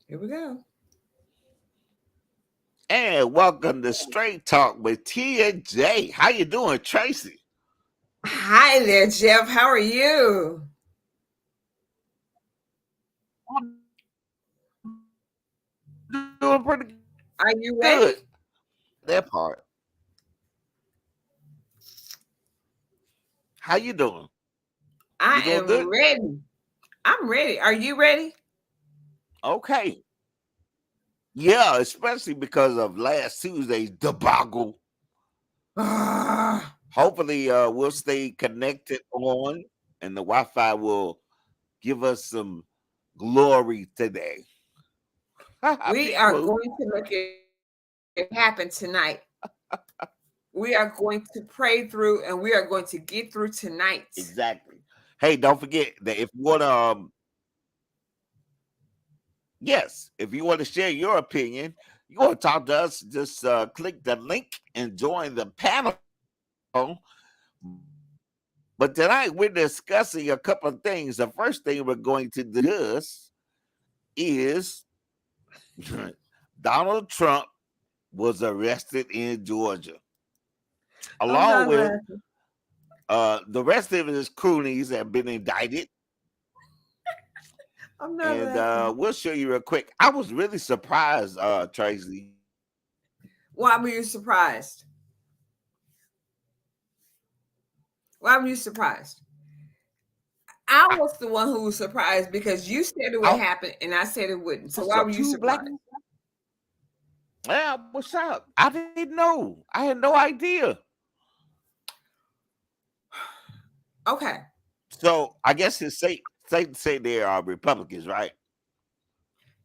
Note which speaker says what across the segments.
Speaker 1: Here we go.
Speaker 2: And welcome to Straight Talk with T and J. How you doing, Tracy?
Speaker 1: Hi there, Jeff. How are you?
Speaker 2: I'm doing pretty
Speaker 1: Are
Speaker 2: good.
Speaker 1: you ready?
Speaker 2: That part. How you doing?
Speaker 1: I
Speaker 2: You doing
Speaker 1: am
Speaker 2: good?
Speaker 1: ready. I'm ready. Are you ready?
Speaker 2: Okay. Yeah, especially because of last Tuesday's debacle.
Speaker 1: Ah,
Speaker 2: Hopefully, we'll stay connected on, and the Wi-Fi will give us some glory today.
Speaker 1: we
Speaker 2: Big
Speaker 1: are
Speaker 2: move.
Speaker 1: going to make it happen tonight. We are going to pray through and we are going to get through tonight.
Speaker 2: Exactly. Hey, don't forget that if you want to yes, if you want to share your opinion, you want to talk to us, just click the link and join the panel. But tonight we're discussing a couple of things. The first thing we're going to discuss is Donald Trump was arrested in Georgia,
Speaker 1: I'm
Speaker 2: along
Speaker 1: not
Speaker 2: with
Speaker 1: laughing.
Speaker 2: the rest of his cronies have been indicted.
Speaker 1: I'm not
Speaker 2: And
Speaker 1: laughing.
Speaker 2: we'll show you real quick. I was really surprised, Tracy.
Speaker 1: Why were you surprised? Why were you surprised? I
Speaker 2: I,
Speaker 1: was the one who was surprised because you said it would
Speaker 2: I
Speaker 1: happen and I said it wouldn't. So
Speaker 2: was
Speaker 1: why
Speaker 2: the
Speaker 1: were you
Speaker 2: two black.
Speaker 1: surprised?
Speaker 2: Yeah, what's up? I didn't know. I had no idea.
Speaker 1: Okay.
Speaker 2: So I guess it's safe to say they are Republicans, right?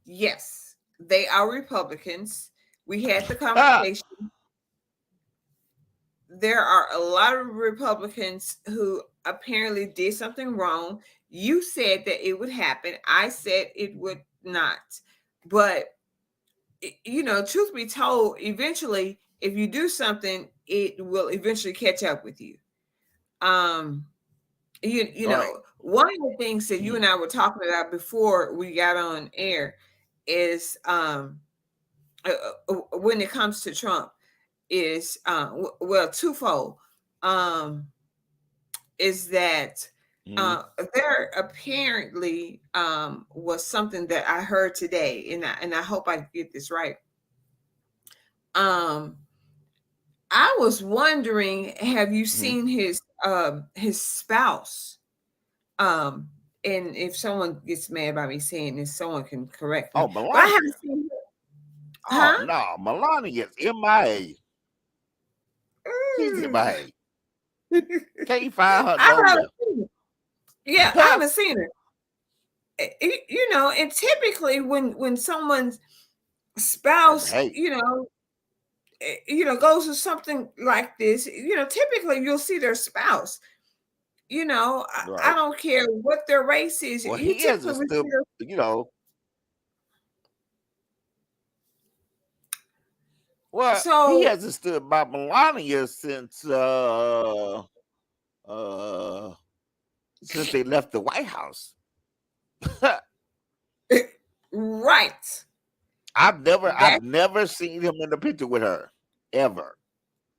Speaker 1: Yes, they are Republicans. We had the
Speaker 2: Ah,
Speaker 1: conversation. There are a lot of Republicans who apparently did something wrong. You said that it would happen. I said it would not. But, truth be told, eventually, if you do something, it will eventually catch up with you. Um,
Speaker 2: right.
Speaker 1: one of the things that you
Speaker 2: Hmm.
Speaker 1: and I were talking about before we got on air is when it comes to Trump is well twofold. Um, is that
Speaker 2: Hmm.
Speaker 1: there apparently was something that I heard today, and I hope I get this right. Um, I was wondering, have you
Speaker 2: Hmm.
Speaker 1: seen his spouse? Um, and if someone gets mad by me saying this, someone can correct me.
Speaker 2: Oh,
Speaker 1: But I haven't
Speaker 2: Melania.
Speaker 1: seen her.
Speaker 2: Oh
Speaker 1: Huh?
Speaker 2: no, Melania is MIA. She's
Speaker 1: Mm.
Speaker 2: MIA. Can't find her
Speaker 1: I haven't
Speaker 2: nowhere.
Speaker 1: seen her. Yeah, I haven't seen her. And typically when someone's spouse,
Speaker 2: Hey,
Speaker 1: goes to something like this, typically you'll see their spouse. I
Speaker 2: right.
Speaker 1: don't care what their race is.
Speaker 2: Well,
Speaker 1: You
Speaker 2: he
Speaker 1: typically
Speaker 2: hasn't
Speaker 1: will see
Speaker 2: stood.
Speaker 1: their.
Speaker 2: You know, well, he
Speaker 1: So
Speaker 2: hasn't stood by Melania uh since they left the White House.
Speaker 1: right.
Speaker 2: I've
Speaker 1: That
Speaker 2: never seen him in the picture with her ever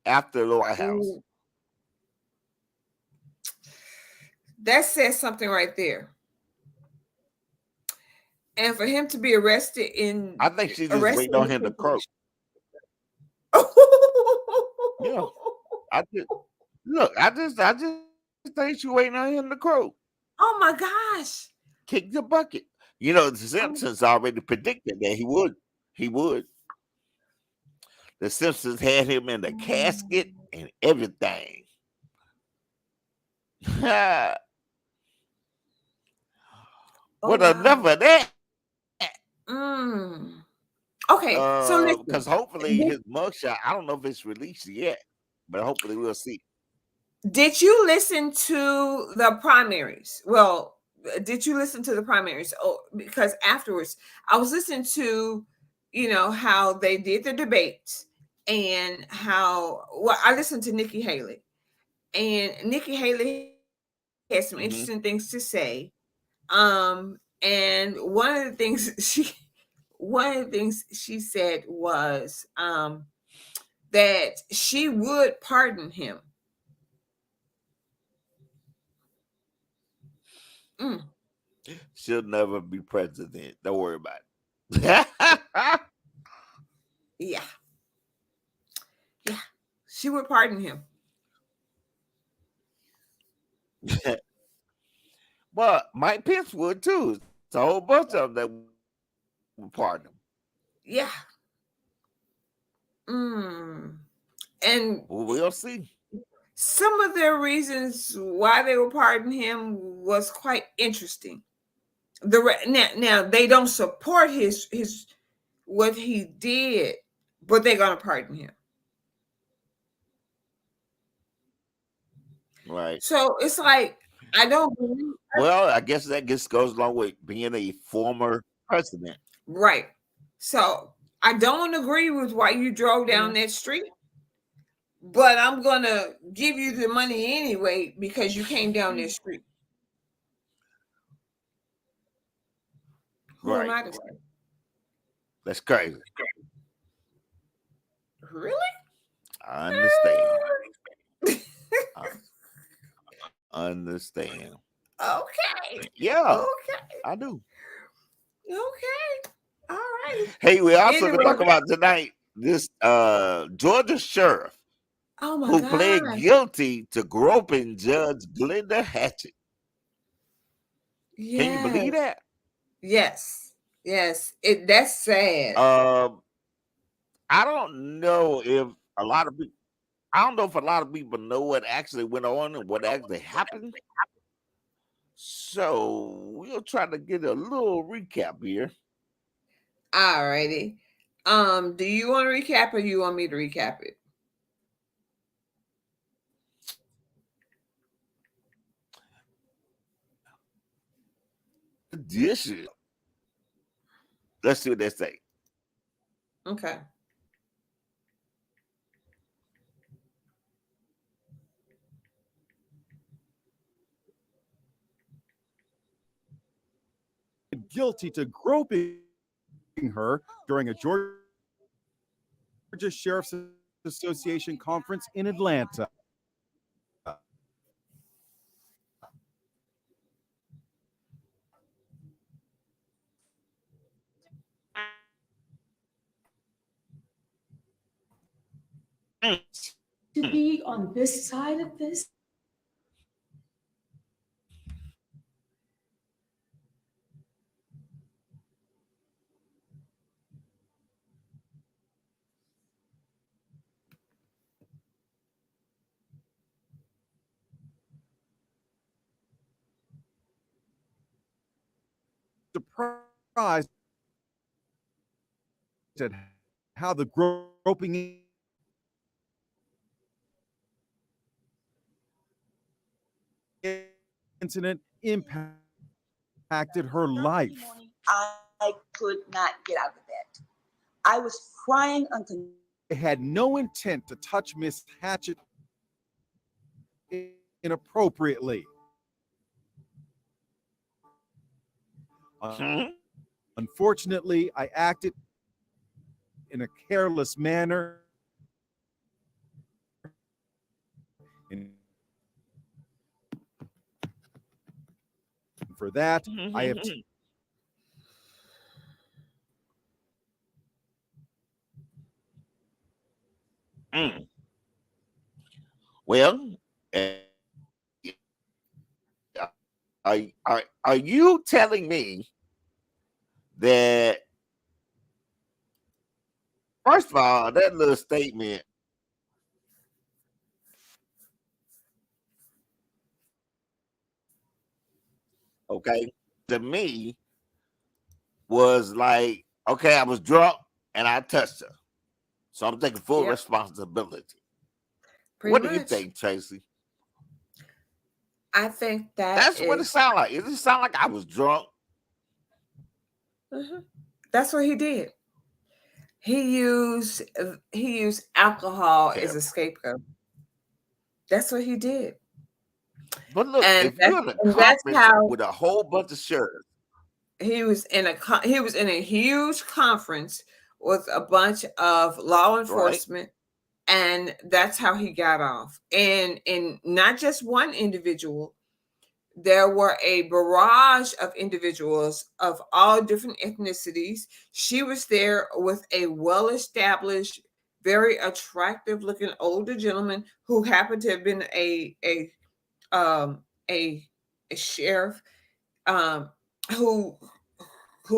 Speaker 2: after the White House.
Speaker 1: that says something right there. And for him to be arrested in
Speaker 2: I think she's just
Speaker 1: arrested
Speaker 2: waiting
Speaker 1: in
Speaker 2: on
Speaker 1: the
Speaker 2: him to croak.
Speaker 1: situation.
Speaker 2: Yeah, I just look. I just think she's waiting on him to croak.
Speaker 1: Oh my gosh.
Speaker 2: Kick the bucket. You know, the
Speaker 1: Oh,
Speaker 2: Simpsons already predicted that he would. He would. The Simpsons had him in the casket and everything.
Speaker 1: oh
Speaker 2: But enough
Speaker 1: wow.
Speaker 2: of that.
Speaker 1: Mm. Okay, so
Speaker 2: Because
Speaker 1: listen.
Speaker 2: hopefully his mugshot, I don't know if it's released yet, but hopefully we'll see.
Speaker 1: Did you listen to the primaries? Well, did you listen to the primaries? Oh, because afterwards, I was listening to, how they did the debates and how, well, I listened to Nikki Haley, and Nikki Haley had some interesting things to
Speaker 2: Hmm.
Speaker 1: say. And one of the things she one of the things she said was that she would pardon him. Mm,
Speaker 2: She'll never be president. Don't worry about it.
Speaker 1: yeah, yeah, she would pardon him.
Speaker 2: But Mike Pence would too. It's a whole bunch of them that would pardon him.
Speaker 1: Yeah. Mm. And
Speaker 2: We'll see.
Speaker 1: some of their reasons why they would pardon him was quite interesting. Now they don't support his what he did, but they're gonna pardon him.
Speaker 2: Right.
Speaker 1: So it's like I don't believe.
Speaker 2: Well, I guess that just goes along with being a former president.
Speaker 1: Right. So I don't agree with why you drove down that street, but I'm gonna give you the money anyway because you came down that street. Who am I
Speaker 2: Right.
Speaker 1: to say?
Speaker 2: That's crazy.
Speaker 1: Really?
Speaker 2: I understand. I understand.
Speaker 1: Okay.
Speaker 2: Yeah,
Speaker 1: Okay.
Speaker 2: I do.
Speaker 1: Okay. All right.
Speaker 2: Hey, we also
Speaker 1: Anyway.
Speaker 2: can talk about tonight this Georgia sheriff
Speaker 1: Oh my
Speaker 2: who
Speaker 1: God.
Speaker 2: pled guilty to groping Judge Glenda Hatchett. Can you believe that?
Speaker 1: Yes. Yes. That's sad.
Speaker 2: I don't know if a lot of people. I don't know if a lot of people know what actually went on and what actually happened. So we'll try to get a little recap here.
Speaker 1: All righty. Do you want to recap or you want me to recap it?
Speaker 2: Edition. Let's see what they say.
Speaker 1: Okay.
Speaker 3: Guilty to groping her during a Georgia Sheriff's Association conference in Atlanta.
Speaker 4: To be on this side of this.
Speaker 3: Surprised at how the groping incident impacted her life.
Speaker 5: I could not get out of bed. I was crying uncontrollably.
Speaker 3: They had no intent to touch Miss Hatchett inappropriately. Unfortunately, I acted in a careless manner. And for that, I have
Speaker 2: Well, are you telling me that, first of all, that little statement, okay, to me was like, okay, I was drunk and I touched her, so I'm taking full responsibility. What do you think, Tracy?
Speaker 1: I think
Speaker 2: that's what it sounds like. Does it sound like I was drunk?
Speaker 1: That's what he did. He used alcohol as a scapegoat. That's what he did.
Speaker 2: But look, if you're in a conference with a whole bunch of sheriffs,
Speaker 1: he was in a huge conference with a bunch of law enforcement, and that's how he got off. And not just one individual, there were a barrage of individuals of all different ethnicities. She was there with a well-established, very attractive looking older gentleman who happened to have been a sheriff, who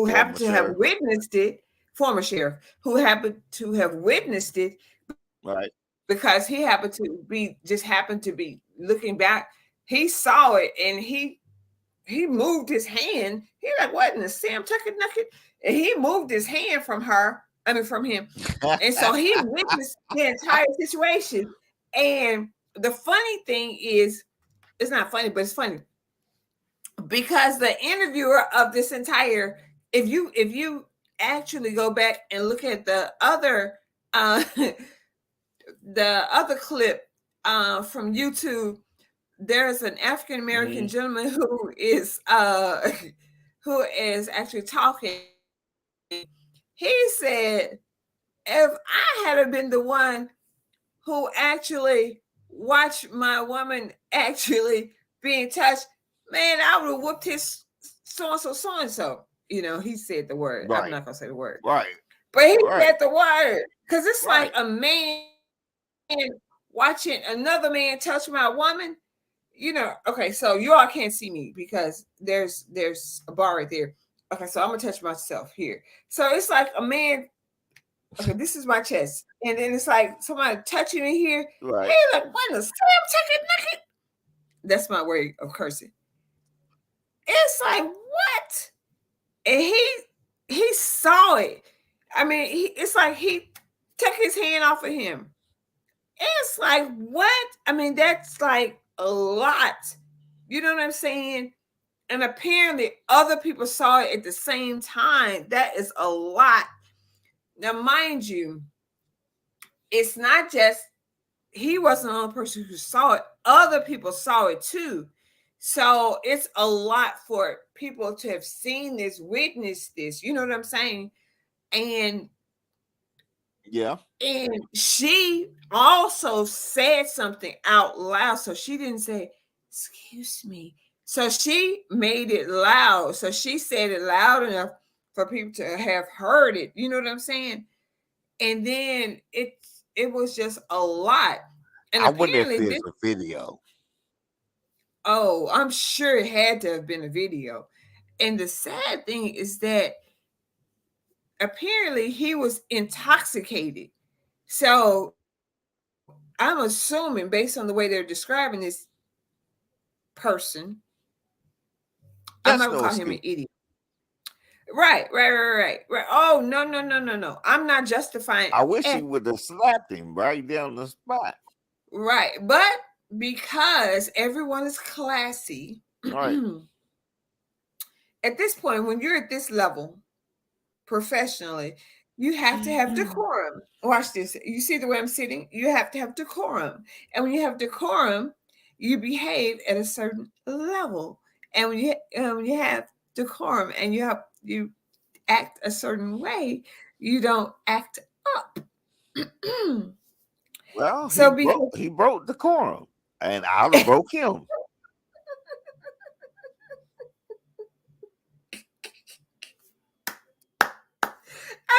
Speaker 1: happened to have witnessed it, former sheriff, who happened to have witnessed it,
Speaker 2: right?
Speaker 1: Because he happened to be looking back. He saw it and he moved his hand. He like, what in the Sam Tucket Nucket? And he moved his hand from him. And so he witnessed the entire situation. And the funny thing is, it's not funny, but it's funny. Because the interviewer of this entire, if you actually go back and look at the other clip from YouTube, there's an African American gentleman who is actually talking. He said, if I had been the one who actually watched my woman actually being touched, man, I would have whooped his so-and-so. You know, he said the word.
Speaker 2: Right.
Speaker 1: I'm not gonna say the word.
Speaker 2: Right.
Speaker 1: But he said the word. Because it's
Speaker 2: Right.
Speaker 1: like a man watching another man touch my woman. You know, okay, so you all can't see me because there's a bar right there. Okay, so I'm gonna touch myself here. So it's like a man. Okay, this is my chest, and then it's like somebody touching me here.
Speaker 2: Right.
Speaker 1: Hey, like what the Sam Tucket Nucket? That's my way of cursing. It's like what? And he saw it. I mean, it's like he took his hand off of him. It's like what? I mean, that's like a lot. You know what I'm saying? And apparently other people saw it at the same time. That is a lot. Now, mind you, it's not just he wasn't the only person who saw it. Other people saw it too. So it's a lot for people to have seen this, witnessed this. You know what I'm saying? And she also said something out loud. So she didn't say, excuse me. So she made it loud. So she said it loud enough for people to have heard it. You know what I'm saying? And then it was just a lot. And
Speaker 2: I wonder if there's a video.
Speaker 1: Oh, I'm sure it had to have been a video. And the sad thing is that apparently he was intoxicated. So I'm assuming, based on the way they're describing this person, I'm not gonna call him an idiot. Right. Oh, no. I'm not justifying.
Speaker 2: I wish he would have slapped him right down the spot.
Speaker 1: Right. But because everyone is classy,
Speaker 2: right.
Speaker 1: At this point, when you're at this level professionally, you have to have decorum. Watch this. You see the way I'm sitting? You have to have decorum. And when you have decorum, you behave at a certain level. And when you have decorum and you act a certain way, you don't act up.
Speaker 2: Well, he broke decorum, and I broke him.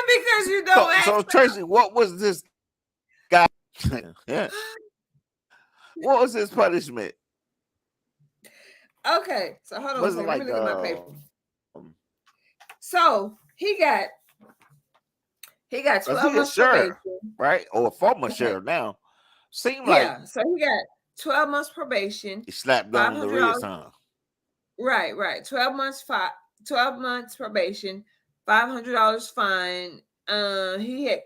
Speaker 1: Because you don't act.
Speaker 2: So Tracy, what was this guy? What was his punishment?
Speaker 1: Okay, so hold on a second. Let me look at my paper. So he got 12 months probation,
Speaker 2: right? Or a former sheriff now. Seemed like
Speaker 1: so he got 12 months probation.
Speaker 2: He slapped on the wrist, huh?
Speaker 1: Right. 12 months probation, $500 fine.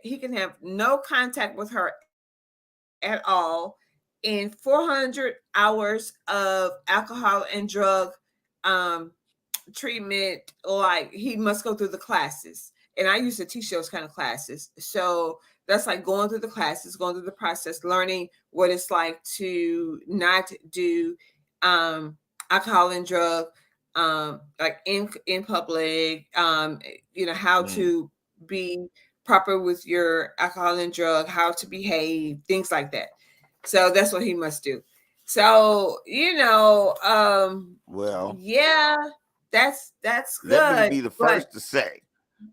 Speaker 1: He can have no contact with her at all, and 400 hours of alcohol and drug treatment. Like he must go through the classes. And I used to teach those kind of classes. So that's like going through the classes, going through the process, learning what it's like to not do alcohol and drug like in public, how
Speaker 2: Mm.
Speaker 1: to be proper with your alcohol and drug, how to behave, things like that. So that's what he must do. So,
Speaker 2: Well,
Speaker 1: yeah, that's
Speaker 2: let me
Speaker 1: good.
Speaker 2: be the
Speaker 1: But
Speaker 2: first to say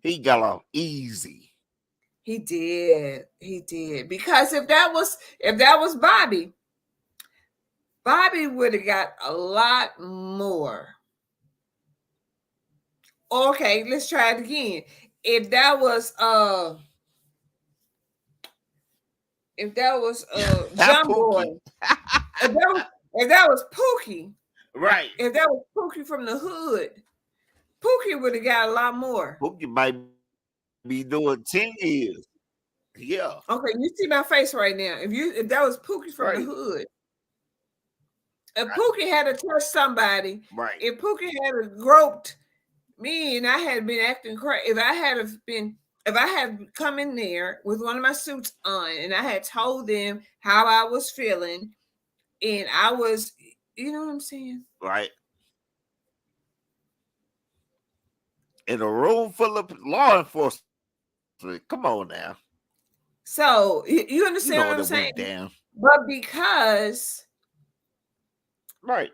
Speaker 2: he got off easy.
Speaker 1: he did. Because if that was Bobby would have got a lot more. Okay, let's try it again. If that was John Boy,
Speaker 2: Pookie.
Speaker 1: if that was Pookie,
Speaker 2: Right.
Speaker 1: if that was Pookie from the hood, Pookie would have got a lot more.
Speaker 2: Pookie might be doing 10 years. Yeah.
Speaker 1: Okay, you see my face right now. If that was Pookie from the
Speaker 2: Right.
Speaker 1: hood, if Pookie had to touch somebody,
Speaker 2: Right.
Speaker 1: if Pookie had groped me and I had been acting crazy, if I had come in there with one of my suits on and I had told them how I was feeling, and I was, you know what I'm saying?
Speaker 2: Right. In a room full of law enforcement. Come on now.
Speaker 1: So you
Speaker 2: You
Speaker 1: understand
Speaker 2: know
Speaker 1: what I'm
Speaker 2: that
Speaker 1: saying?
Speaker 2: went down.
Speaker 1: But because
Speaker 2: Right.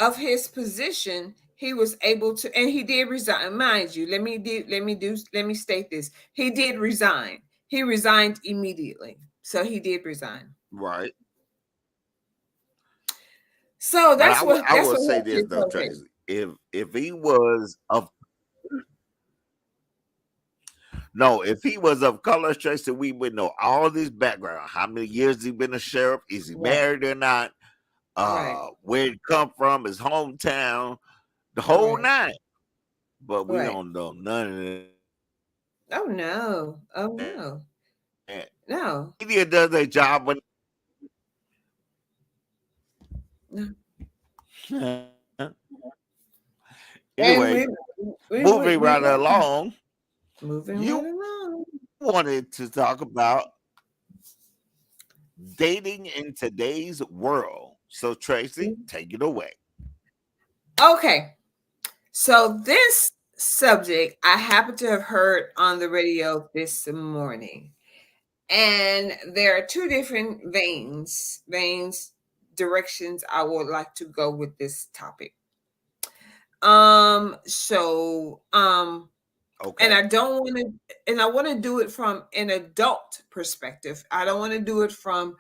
Speaker 1: of his position, he was able to, and he did resign. Mind you, let me state this. He did resign. He resigned immediately. So he did resign.
Speaker 2: Right.
Speaker 1: So
Speaker 2: But
Speaker 1: that's what
Speaker 2: I will
Speaker 1: what
Speaker 2: say
Speaker 1: helped
Speaker 2: this
Speaker 1: you
Speaker 2: though,
Speaker 1: okay.
Speaker 2: Tracy. If he was of color, Tracy, we would know all this background. How many years he been a sheriff? Is he
Speaker 1: Right.
Speaker 2: married or not?
Speaker 1: Right.
Speaker 2: Where he come from, his hometown, the whole
Speaker 1: Right.
Speaker 2: nine. But we
Speaker 1: Right.
Speaker 2: don't know none of it.
Speaker 1: Oh no. Oh no.
Speaker 2: And
Speaker 1: No.
Speaker 2: media does their job when
Speaker 1: No.
Speaker 2: anyway, moving right along.
Speaker 1: Moving
Speaker 2: You
Speaker 1: right along.
Speaker 2: wanted to talk about dating in today's world. So Tracy, take it away.
Speaker 1: Okay. So this subject I happen to have heard on the radio this morning. And there are two different directions I would like to go with this topic.
Speaker 2: Okay.
Speaker 1: And I want to do it from an adult perspective. I don't want to do it from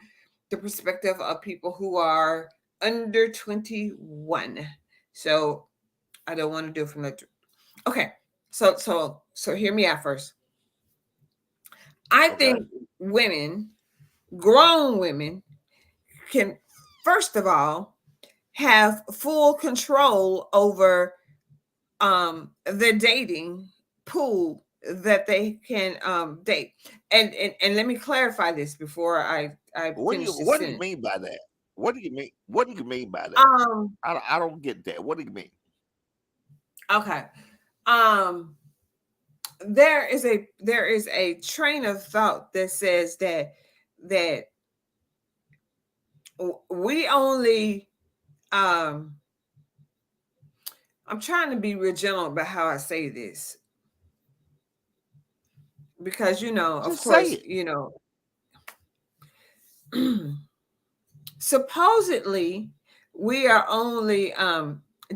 Speaker 1: the perspective of people who are under 21. So I don't want to do it from that. Okay. So hear me out first. I think women, grown women, can first of all have full control over the dating pool that they can date. And let me clarify this before I finish this
Speaker 2: What do you
Speaker 1: sentence.
Speaker 2: mean by that? What do you mean? What do you mean by that? I don't get that. What do you mean?
Speaker 1: Okay. There is a train of thought that says that we only I'm trying to be real gentle about how I say this, because of course, supposedly we are only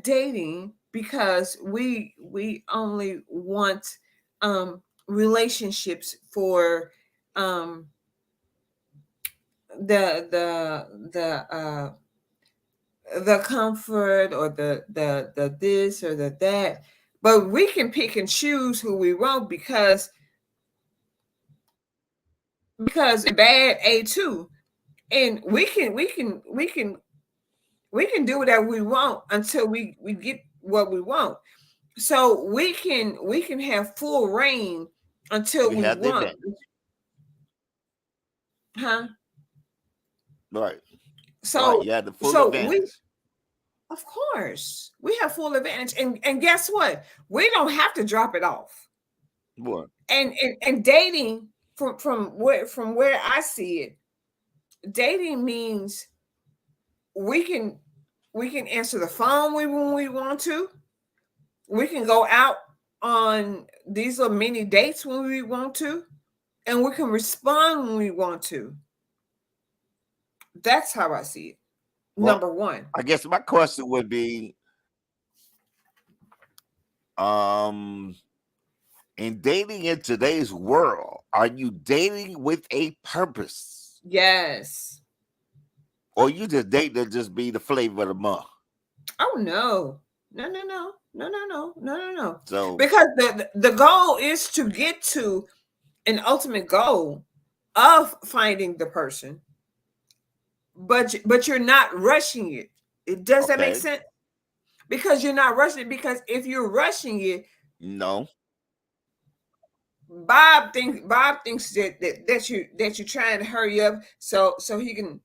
Speaker 1: dating because we only want relationships for the comfort, or the this or the that, but we can pick and choose who we want because bad A2, and we can do whatever we want until we get what we want. So we can have full reign until we
Speaker 2: have the
Speaker 1: want.
Speaker 2: advantage.
Speaker 1: Huh?
Speaker 2: Right.
Speaker 1: So
Speaker 2: you had the full advantage.
Speaker 1: Of course, we have full advantage, and guess what? We don't have to drop it off.
Speaker 2: What?
Speaker 1: And dating from where I see it, dating means we can We can answer the phone when we want to. We can go out on these little mini dates when we want to, and we can respond when we want to. That's how I see it.
Speaker 2: Well,
Speaker 1: Number one.
Speaker 2: I guess my question would be, in dating in today's world, are you dating with a purpose,
Speaker 1: Yes.
Speaker 2: or you just date to just be the flavor of the month?
Speaker 1: Oh no. No.
Speaker 2: So
Speaker 1: Because the goal is to get to an ultimate goal of finding the person, but you're not rushing it. Does that make
Speaker 2: okay,
Speaker 1: sense? Because you're not rushing it. Because if you're rushing it,
Speaker 2: no,
Speaker 1: Bob thinks that you're trying to hurry up so he can,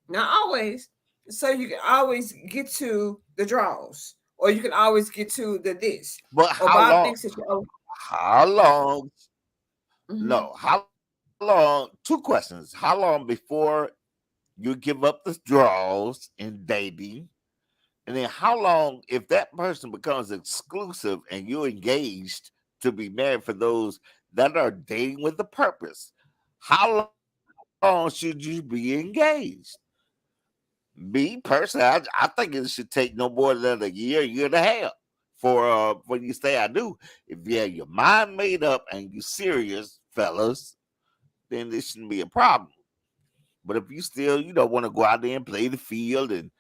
Speaker 1: not always, so you can always get to the draws, or you can always get to the this,
Speaker 2: but
Speaker 1: or
Speaker 2: how
Speaker 1: Bob
Speaker 2: long?
Speaker 1: thinks that you
Speaker 2: How long?
Speaker 1: Mhm.
Speaker 2: No, how long? Two questions. How long before you give up the draws in dating? And then how long if that person becomes exclusive and you're engaged to be married for those that are dating with a purpose? How long should you be engaged? Me personally, I think it should take no more than a year and a half for when you say I do. If you have your mind made up and you serious, fellas, then this shouldn't be a problem. But if you still, want to go out there and play the field and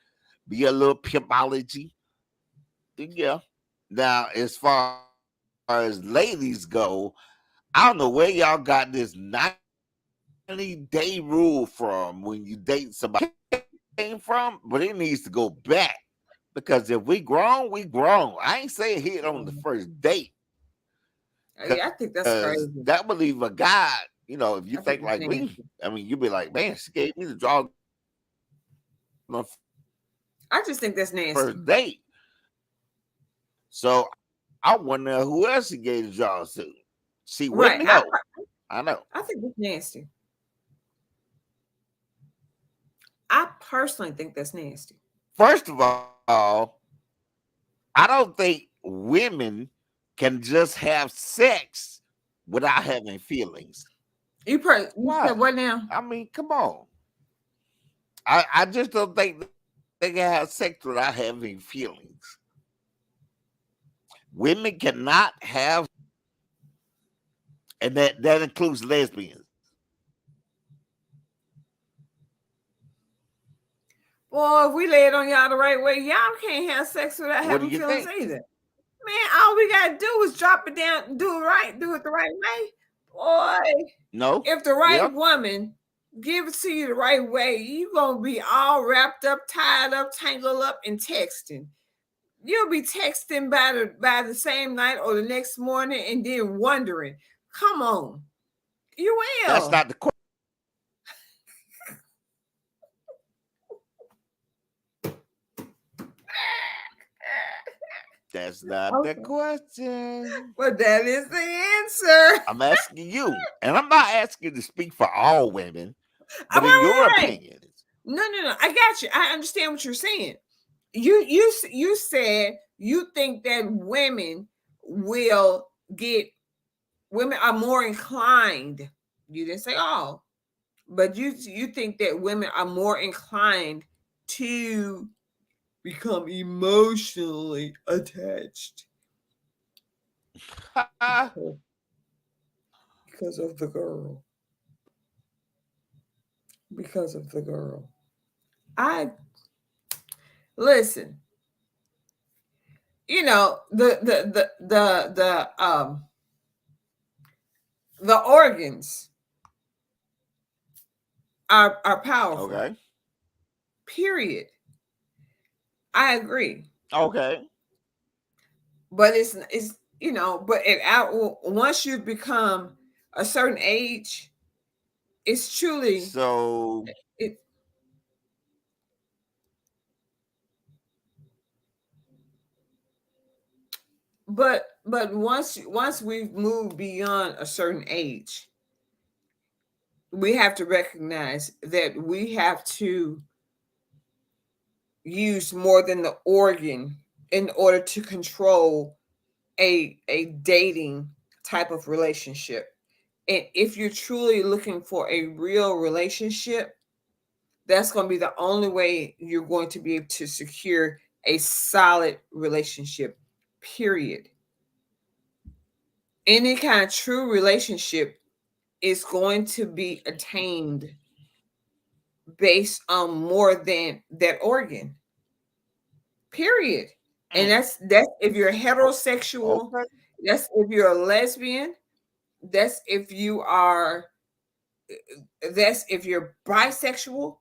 Speaker 2: be a little pimpology, then yeah. Now, as far as ladies go, I don't know where y'all got this 90-day rule from when you date somebody came from, but it needs to go back. Because if we grown, we grown. I ain't saying hit on the first date.
Speaker 1: Yeah, I think that's crazy.
Speaker 2: That would leave a guy, if you
Speaker 1: I
Speaker 2: think
Speaker 1: think
Speaker 2: like
Speaker 1: it's
Speaker 2: me,
Speaker 1: nasty.
Speaker 2: I mean, you'd be like, man, she gave me the draw on the
Speaker 1: I just think that's nasty.
Speaker 2: first date. So I wonder who else he gave the draws to. See,
Speaker 1: Right.
Speaker 2: women know. I know.
Speaker 1: I think that's nasty. I personally think that's nasty.
Speaker 2: First of all, I don't think women can just have sex without having feelings.
Speaker 1: You
Speaker 2: Why?
Speaker 1: said what now?
Speaker 2: I mean, come on. I just don't think they can have sex without having feelings. Women cannot have, and that includes lesbians.
Speaker 1: Boy, if we lay it on y'all the right way, y'all can't have sex without
Speaker 2: What do
Speaker 1: having
Speaker 2: you
Speaker 1: feelings
Speaker 2: think?
Speaker 1: either. Man, all we gotta do is drop it down, do it the right way. Boy,
Speaker 2: No.
Speaker 1: if the right
Speaker 2: Yep.
Speaker 1: woman give it to you the right way, you gonna be all wrapped up, tied up, tangled up, and texting. You'll be texting by the same night or the next morning, and then wondering, come on, you will.
Speaker 2: That's not the question. That's not the question.
Speaker 1: But that is the answer.
Speaker 2: I'm asking you, and I'm not asking you to speak for all women, but in
Speaker 1: Right,
Speaker 2: your
Speaker 1: right.
Speaker 2: opinion.
Speaker 1: No. I got you. I understand what you're saying. You said you think that women are more inclined. You didn't say all, but you think that women are more inclined to become emotionally attached because of the girl. Because of the girl. I listen. You know, the organs are powerful.
Speaker 2: Okay.
Speaker 1: Period. I agree.
Speaker 2: Okay.
Speaker 1: But it's but once you become a certain age, it's truly
Speaker 2: So
Speaker 1: it. But once we've moved beyond a certain age, we have to recognize that we have to, used more than the organ in order to control a dating type of relationship. And if you're truly looking for a real relationship, that's going to be the only way you're going to be able to secure a solid relationship, period. Any kind of true relationship is going to be attained based on more than that organ, period. And that's if you're heterosexual,
Speaker 2: Okay.
Speaker 1: that's if you're a lesbian, that's if you are, that's if you're bisexual,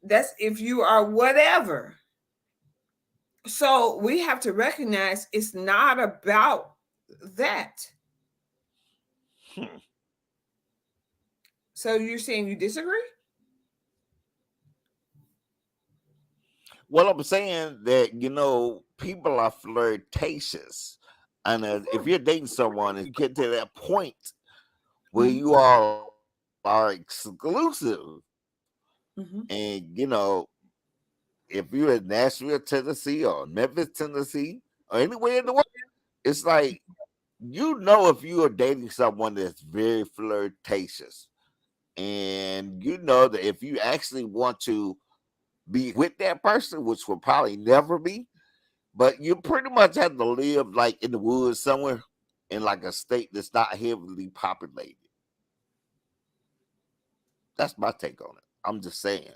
Speaker 1: that's if you are whatever. So we have to recognize it's not about that.
Speaker 2: Hmm.
Speaker 1: So you're saying you disagree?
Speaker 2: Well, I'm saying that, people are flirtatious. And if you're dating someone and you get to that point where
Speaker 1: Mhm.
Speaker 2: you all are exclusive,
Speaker 1: Mhm.
Speaker 2: and, if you're in Nashville, Tennessee, or Memphis, Tennessee, or anywhere in the world, it's like, if you are dating someone that's very flirtatious, and that if you actually want to be with that person, which will probably never be, but you pretty much have to live like in the woods somewhere in like a state that's not heavily populated. That's my take on it. I'm just saying.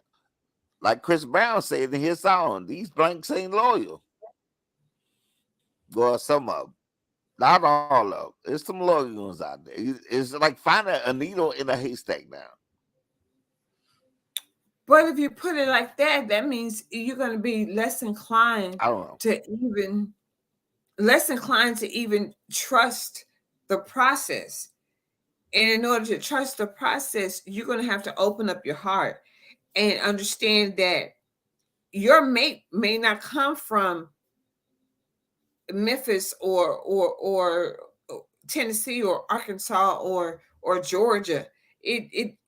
Speaker 2: Like Chris Brown said in his song, these blanks ain't loyal. Well, some of them. Not all of them. There's some loyal ones out there. It's like finding a needle in a haystack now.
Speaker 1: But if you put it like that, that means you're going to be less inclined
Speaker 2: I don't know.
Speaker 1: to even trust the process. And in order to trust the process, you're going to have to open up your heart and understand that your mate may not come from Memphis or Tennessee or Arkansas or Georgia.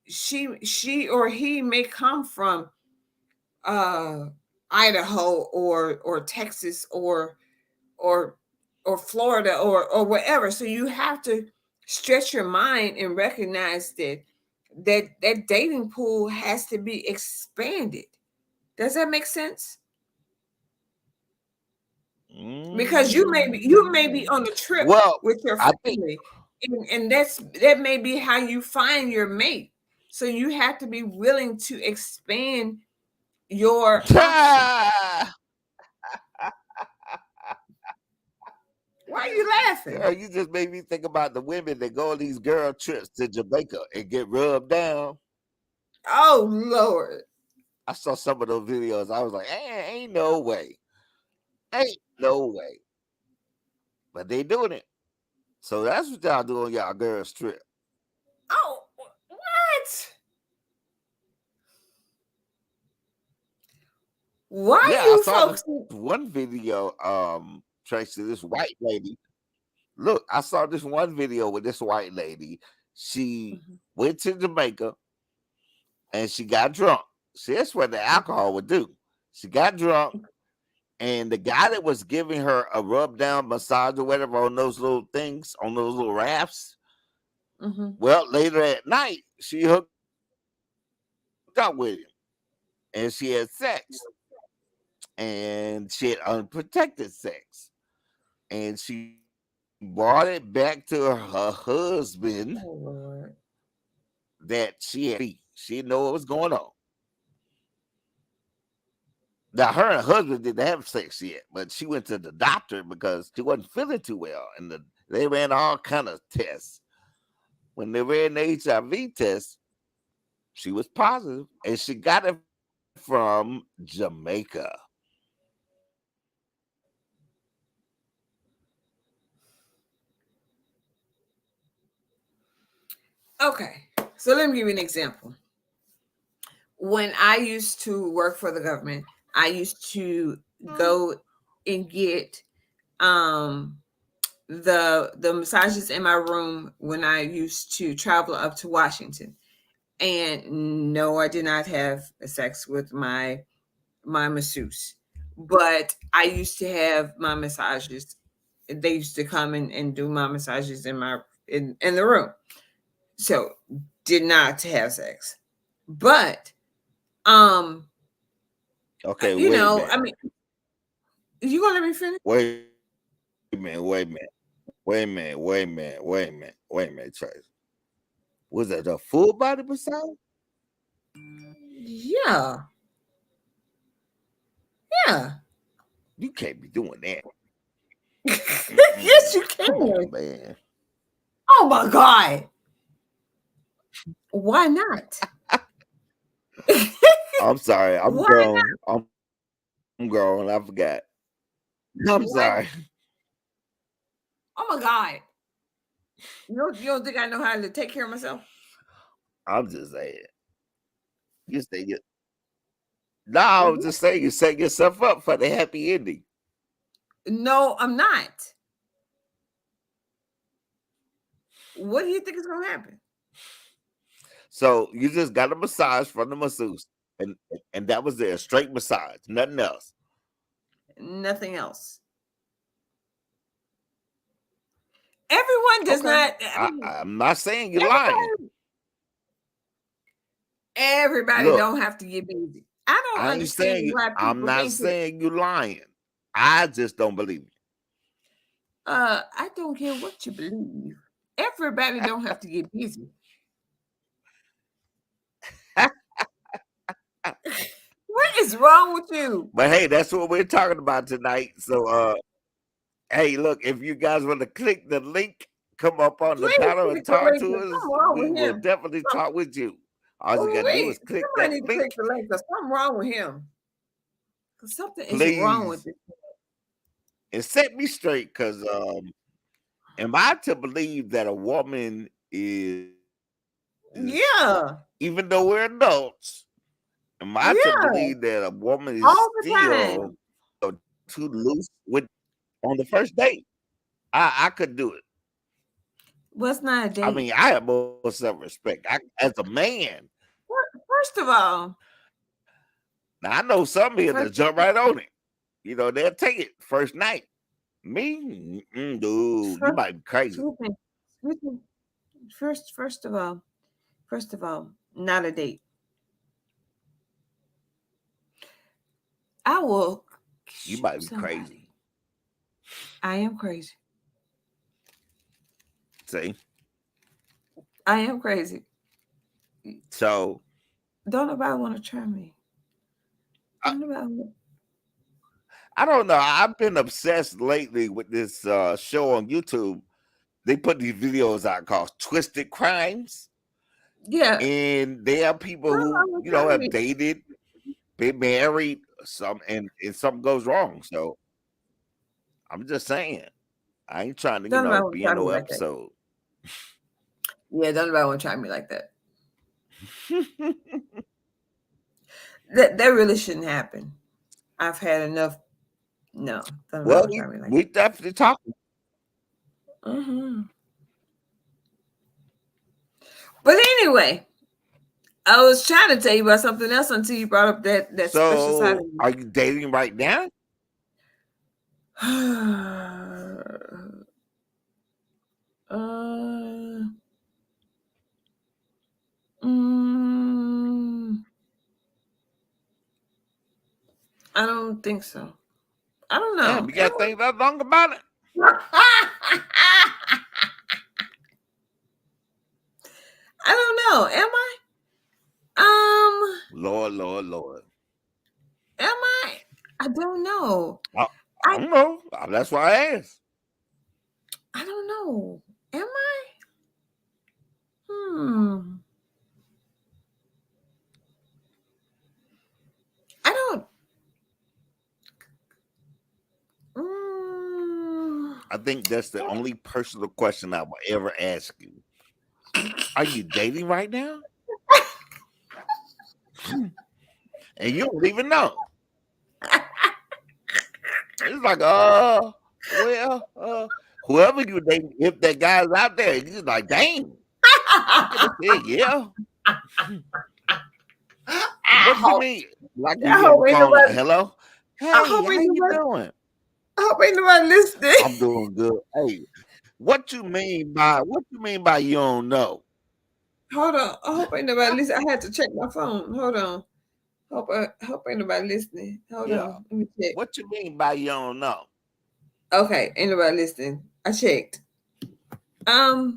Speaker 1: She or he may come from Idaho or Texas or Florida or wherever. So you have to stretch your mind and recognize that dating pool has to be expanded. Does that make sense? Because you may be on a trip
Speaker 2: Well,
Speaker 1: with your
Speaker 2: I think
Speaker 1: family, and that may be how you find your mate. So you have to be willing to expand your options. Why are you laughing?
Speaker 2: Girl, you just made me think about the women that go on these girl trips to Jamaica and get rubbed down.
Speaker 1: Oh Lord.
Speaker 2: I saw some of those videos. I was like, ain't no way. Ain't no way. But they doing it. So that's what y'all do on y'all girls trip.
Speaker 1: Oh, what? Why
Speaker 2: Yeah, I
Speaker 1: you
Speaker 2: saw this
Speaker 1: folks?
Speaker 2: one video, Tracy, this white lady. Look, I saw this one video with this white lady. She went to Jamaica and she got drunk. See, that's what the alcohol would do. She got drunk, and the guy that was giving her a rub down massage or whatever on those little things, on those little rafts. Well, later at night, she hooked up with him and she had sex. And she had unprotected sex. And she brought it back to her husband that she had beat. She didn't know what was going on. Now, her and her husband didn't have sex yet, but she went to the doctor because she wasn't feeling too well. And they ran all kind of tests. When they ran the HIV test, she was positive, and she got it from Jamaica.
Speaker 1: Okay, so let me give you an example. When I used to work for the government, I used to go and get the massages in my room when I used to travel up to Washington. And no, I did not have sex with my masseuse. but I used to have my massages. They used to come and do my massages in the room. So did not have sex. But
Speaker 2: Okay,
Speaker 1: you
Speaker 2: wait a
Speaker 1: know,
Speaker 2: minute.
Speaker 1: I mean, you gonna let me finish?
Speaker 2: Wait a minute, Trace. Was that a full body massage?
Speaker 1: Yeah. Yeah.
Speaker 2: You can't be doing that.
Speaker 1: Yes, you
Speaker 2: Come
Speaker 1: can.
Speaker 2: on, man.
Speaker 1: Oh my God. Why not?
Speaker 2: I'm sorry. I'm
Speaker 1: Why
Speaker 2: grown. I'm grown. I forgot. I'm
Speaker 1: Why-
Speaker 2: sorry.
Speaker 1: Oh my God. You don't think I know how to take care of myself?
Speaker 2: I'm just saying. You say it. No, I was just saying you set yourself up for the happy ending.
Speaker 1: No, I'm not. What do you think is gonna happen?
Speaker 2: So you just got a massage from the masseuse, and that was it, a straight massage, nothing else.
Speaker 1: Nothing else. Everyone does
Speaker 2: Okay.
Speaker 1: not. I mean,
Speaker 2: I'm not saying you're lying.
Speaker 1: everybody
Speaker 2: Look,
Speaker 1: don't have to get busy. I don't
Speaker 2: I ain't
Speaker 1: understand
Speaker 2: saying you.
Speaker 1: why people
Speaker 2: I'm not
Speaker 1: think that,
Speaker 2: saying you're lying. I just don't believe you.
Speaker 1: I don't care what you believe. Everybody don't have to get busy. What is wrong with you?
Speaker 2: But hey, that's what we're talking about tonight. So hey, look, if you guys want to click the link, come up on the
Speaker 1: Please
Speaker 2: panel and
Speaker 1: click the
Speaker 2: talk
Speaker 1: link.
Speaker 2: to
Speaker 1: There's
Speaker 2: us.
Speaker 1: something wrong
Speaker 2: We
Speaker 1: with
Speaker 2: will
Speaker 1: him.
Speaker 2: definitely talk with you. All you gotta do
Speaker 1: Wait,
Speaker 2: is click
Speaker 1: somebody
Speaker 2: that
Speaker 1: need to
Speaker 2: link,
Speaker 1: click the link. There's something wrong with him. 'Cause something is wrong with
Speaker 2: please,
Speaker 1: this.
Speaker 2: and set me straight. Because am I to believe that a woman is,
Speaker 1: Yeah,
Speaker 2: even though we're adults, am I to
Speaker 1: yeah,
Speaker 2: believe that a woman is
Speaker 1: all the
Speaker 2: still
Speaker 1: time.
Speaker 2: too loose with on the first date? I could do it.
Speaker 1: What's not a date?
Speaker 2: I mean, I have more self-respect. As a man,
Speaker 1: First of all,
Speaker 2: now I know some here that
Speaker 1: first,
Speaker 2: jump right on it. You know, they'll take it first night. Me, dude, you
Speaker 1: first,
Speaker 2: might be crazy.
Speaker 1: excuse me. First of all, not a date. I will.
Speaker 2: You
Speaker 1: shoot
Speaker 2: might be
Speaker 1: somebody.
Speaker 2: crazy.
Speaker 1: I am crazy.
Speaker 2: See,
Speaker 1: I am crazy.
Speaker 2: so
Speaker 1: Don't nobody want to try me.
Speaker 2: I-
Speaker 1: Don't nobody.
Speaker 2: I don't know. I've been obsessed lately with this show on YouTube. They put these videos out called Twisted Crimes,
Speaker 1: Yeah.
Speaker 2: and they have people
Speaker 1: Don't
Speaker 2: who
Speaker 1: nobody want to try
Speaker 2: have
Speaker 1: me.
Speaker 2: dated, been married, and something goes wrong. So I'm just saying, I ain't trying to
Speaker 1: Don't nobody want to
Speaker 2: be
Speaker 1: try
Speaker 2: in
Speaker 1: me
Speaker 2: no
Speaker 1: like that.
Speaker 2: episode.
Speaker 1: Yeah, don't nobody want to try me like that. That really shouldn't happen. I've had enough. No, don't
Speaker 2: Well,
Speaker 1: nobody want to try me like
Speaker 2: we definitely talking.
Speaker 1: that. Mm-hmm. But anyway, I was trying to tell you about something else until you brought up that special side
Speaker 2: So,
Speaker 1: of
Speaker 2: are you dating right now?
Speaker 1: I don't think so. I don't know.
Speaker 2: Damn, you got to think that long about it.
Speaker 1: I don't know. Am I?
Speaker 2: Lord.
Speaker 1: Am I? I don't know.
Speaker 2: I don't know. That's why I asked.
Speaker 1: I don't know. Am I? I don't.
Speaker 2: I think that's the only personal question I will ever ask you. Are you dating right now? And you don't even know. It's like, whoever you dating, if that guy's out there, you're like, dang. Yeah. What you mean? Like you on the phone, like, hello? Hey,
Speaker 1: I hope
Speaker 2: how
Speaker 1: ain't
Speaker 2: you
Speaker 1: nobody,
Speaker 2: doing?
Speaker 1: I hope ain't nobody listening.
Speaker 2: I'm doing good. Hey, what you mean by you don't know?
Speaker 1: Hold on. I hope ain't nobody listening. I had to check my phone. Hold on. Hope ain't nobody listening. Hold
Speaker 2: Yeah.
Speaker 1: on. Let me check.
Speaker 2: What you mean by you don't know?
Speaker 1: Okay, ain't nobody listening. I checked.
Speaker 2: They'll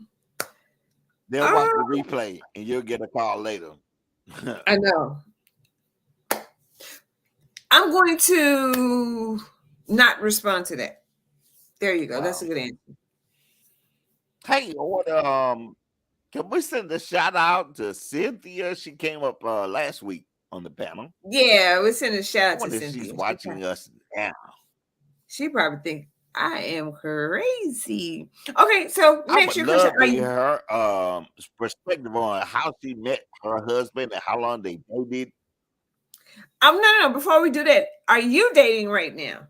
Speaker 2: watch the replay and you'll get a call later.
Speaker 1: I know. I'm going to not respond to that. There you go. That's a
Speaker 2: Wow.
Speaker 1: good answer.
Speaker 2: Hey, what can we send a shout out to Cynthia? She came up last week on the panel.
Speaker 1: Yeah, we'll send a
Speaker 2: I
Speaker 1: shout out to
Speaker 2: wonder if
Speaker 1: Cynthia.
Speaker 2: she's watching us now.
Speaker 1: She probably think I am crazy. Okay, so
Speaker 2: I
Speaker 1: next
Speaker 2: would
Speaker 1: your question.
Speaker 2: love to hear her perspective on how she met her husband and how long they dated.
Speaker 1: No. Before we do that, are you dating right now?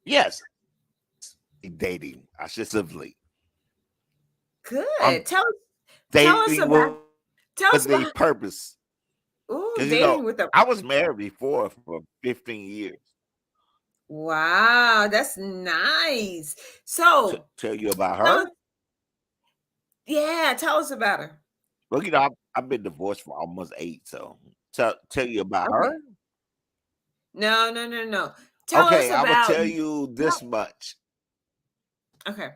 Speaker 2: Yes, dating. I should simply.
Speaker 1: Good.
Speaker 2: I'm
Speaker 1: Tell us
Speaker 2: dating
Speaker 1: about
Speaker 2: with a purpose.
Speaker 1: ooh,
Speaker 2: Because
Speaker 1: dating with a
Speaker 2: I was married before for 15 years.
Speaker 1: wow, that's nice. So
Speaker 2: Tell you about
Speaker 1: tell
Speaker 2: her.
Speaker 1: us, yeah, tell us about her.
Speaker 2: Well, I've been divorced for almost 8, so tell you about
Speaker 1: Okay.
Speaker 2: her.
Speaker 1: No. Tell us
Speaker 2: Okay, I will
Speaker 1: about
Speaker 2: tell you this much.
Speaker 1: okay.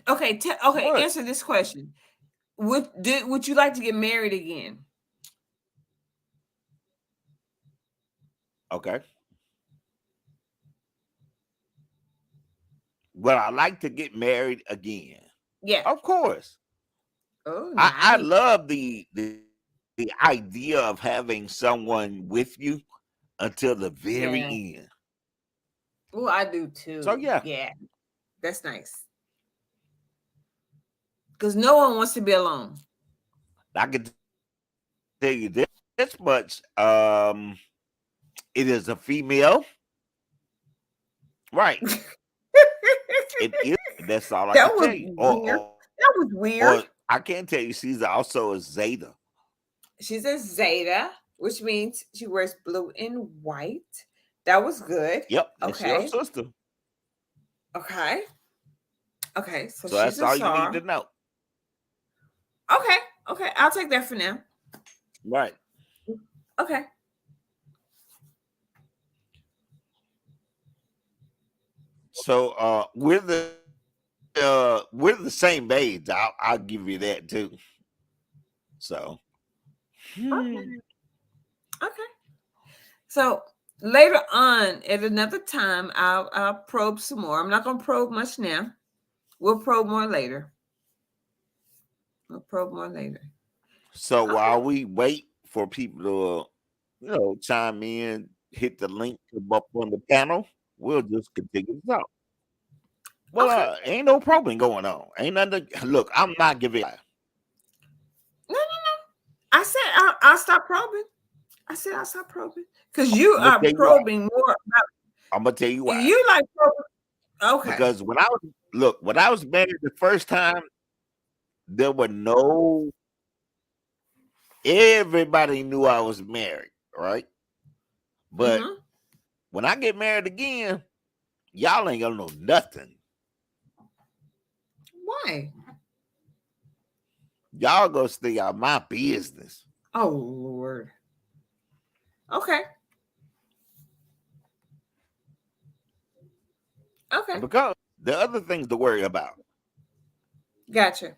Speaker 1: Okay,
Speaker 2: What?
Speaker 1: answer this question. Would you like to get married again?
Speaker 2: Okay. Well, I like to get married again.
Speaker 1: Yeah.
Speaker 2: Of course.
Speaker 1: Oh,
Speaker 2: I
Speaker 1: nice.
Speaker 2: love the idea of having someone with you until the very
Speaker 1: Yeah.
Speaker 2: end.
Speaker 1: Oh, I do
Speaker 2: So
Speaker 1: too.
Speaker 2: yeah,
Speaker 1: Yeah. That's nice. Because no one wants to be alone.
Speaker 2: I can tell you this much. It is a female. Right. It is. That's all I
Speaker 1: That
Speaker 2: can
Speaker 1: was
Speaker 2: tell you.
Speaker 1: weird. That was weird.
Speaker 2: Or I can tell you she's also a Zeta.
Speaker 1: She's a Zeta, which means she wears blue and white. That was good.
Speaker 2: Yep, that's your
Speaker 1: Okay.
Speaker 2: sister.
Speaker 1: Okay. Okay. So
Speaker 2: So
Speaker 1: she's
Speaker 2: that's
Speaker 1: a
Speaker 2: all you need
Speaker 1: star.
Speaker 2: to know.
Speaker 1: Okay. Okay. I'll take that for now.
Speaker 2: Right.
Speaker 1: Okay.
Speaker 2: So we're the same age. I'll give you that too. So
Speaker 1: Okay. Okay. So later on, at another time, I'll probe some more. I'm not gonna probe much now. We'll probe more later. We'll probe more later.
Speaker 2: So
Speaker 1: Okay.
Speaker 2: while we wait for people to, chime in, hit the link up on the panel, we'll just continue to talk. Well,
Speaker 1: Okay.
Speaker 2: ain't no probing going on. Ain't nothing. Look, I'm not giving.
Speaker 1: No. I said I'll stop probing. I said I'll stop probing because you
Speaker 2: I'm gonna
Speaker 1: are
Speaker 2: tell you why.
Speaker 1: probing more.
Speaker 2: I'm gonna tell you why.
Speaker 1: You like probing. Okay.
Speaker 2: Because when I was married the first time, there were no. Everybody knew I was married, right? But
Speaker 1: Mm-hmm.
Speaker 2: when I get married again, y'all ain't gonna know nothing.
Speaker 1: Why?
Speaker 2: Y'all gonna stay out my business.
Speaker 1: Oh Lord. Okay. Okay.
Speaker 2: Because the other things to worry about.
Speaker 1: Gotcha.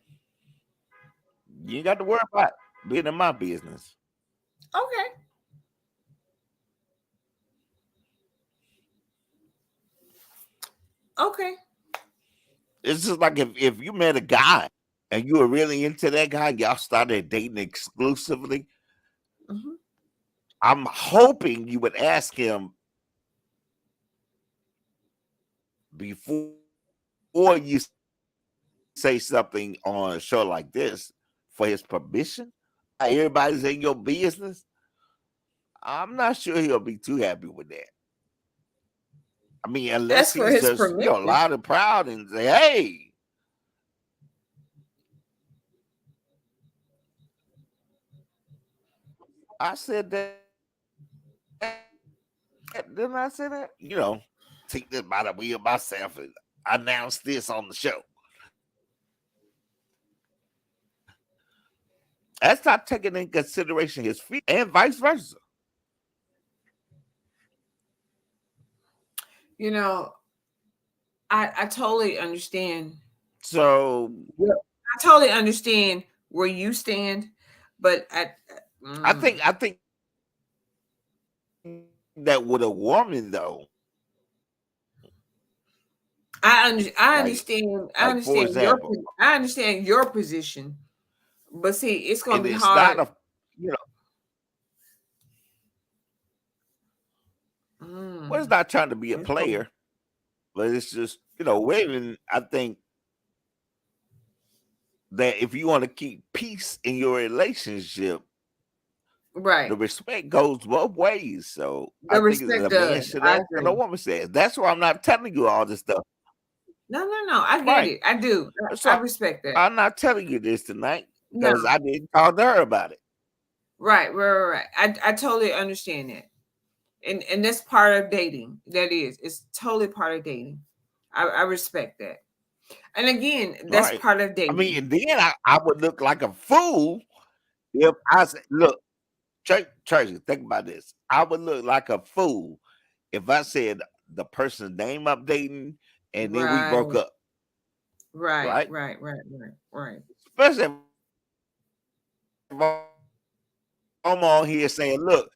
Speaker 2: You ain't got to worry about being in my business.
Speaker 1: Okay. Okay.
Speaker 2: It's just like if you met a guy and you were really into that guy, y'all started dating exclusively.
Speaker 1: Mm-hmm.
Speaker 2: I'm hoping you would ask him before you say something on a show like this for his permission. Everybody's in your business. I'm not sure he'll be too happy with that. I mean, unless
Speaker 1: That's for
Speaker 2: he's
Speaker 1: his
Speaker 2: just,
Speaker 1: permission.
Speaker 2: loud and proud and say, hey. I said that. Didn't I say that? Take this by the wheel myself and announce this on the show. That's not taking into consideration his feet and vice versa.
Speaker 1: I totally understand.
Speaker 2: So
Speaker 1: I totally understand where you stand, but
Speaker 2: I think that with a woman though,
Speaker 1: I
Speaker 2: like,
Speaker 1: understand. I
Speaker 2: like for
Speaker 1: understand
Speaker 2: example,
Speaker 1: I understand your position, but see, it's going
Speaker 2: and
Speaker 1: to be
Speaker 2: it's
Speaker 1: hard.
Speaker 2: not a, well, it's not trying to be a
Speaker 1: It's gonna-
Speaker 2: player, but it's just, women, I think that if you want to keep peace in your relationship,
Speaker 1: right.
Speaker 2: the respect goes both ways. So
Speaker 1: The
Speaker 2: I think
Speaker 1: respect
Speaker 2: a man
Speaker 1: does.
Speaker 2: should
Speaker 1: I
Speaker 2: ask and a
Speaker 1: agree.
Speaker 2: woman says. That's why I'm not telling you all this stuff.
Speaker 1: No. I get
Speaker 2: Right.
Speaker 1: it. I do.
Speaker 2: So
Speaker 1: I respect that.
Speaker 2: I'm not telling you this tonight
Speaker 1: No.
Speaker 2: because I didn't talk to her about it.
Speaker 1: Right. I totally understand that. And that's part of dating. That is. It's totally part of dating. I respect that. And again, that's
Speaker 2: Right.
Speaker 1: part of
Speaker 2: I
Speaker 1: dating.
Speaker 2: mean, and then I would look like a fool if I said, look, Tracy, think about this. I would look like a fool if I said the person's name updating and then we broke up.
Speaker 1: Right.
Speaker 2: Right? Especially if I'm on here saying, look,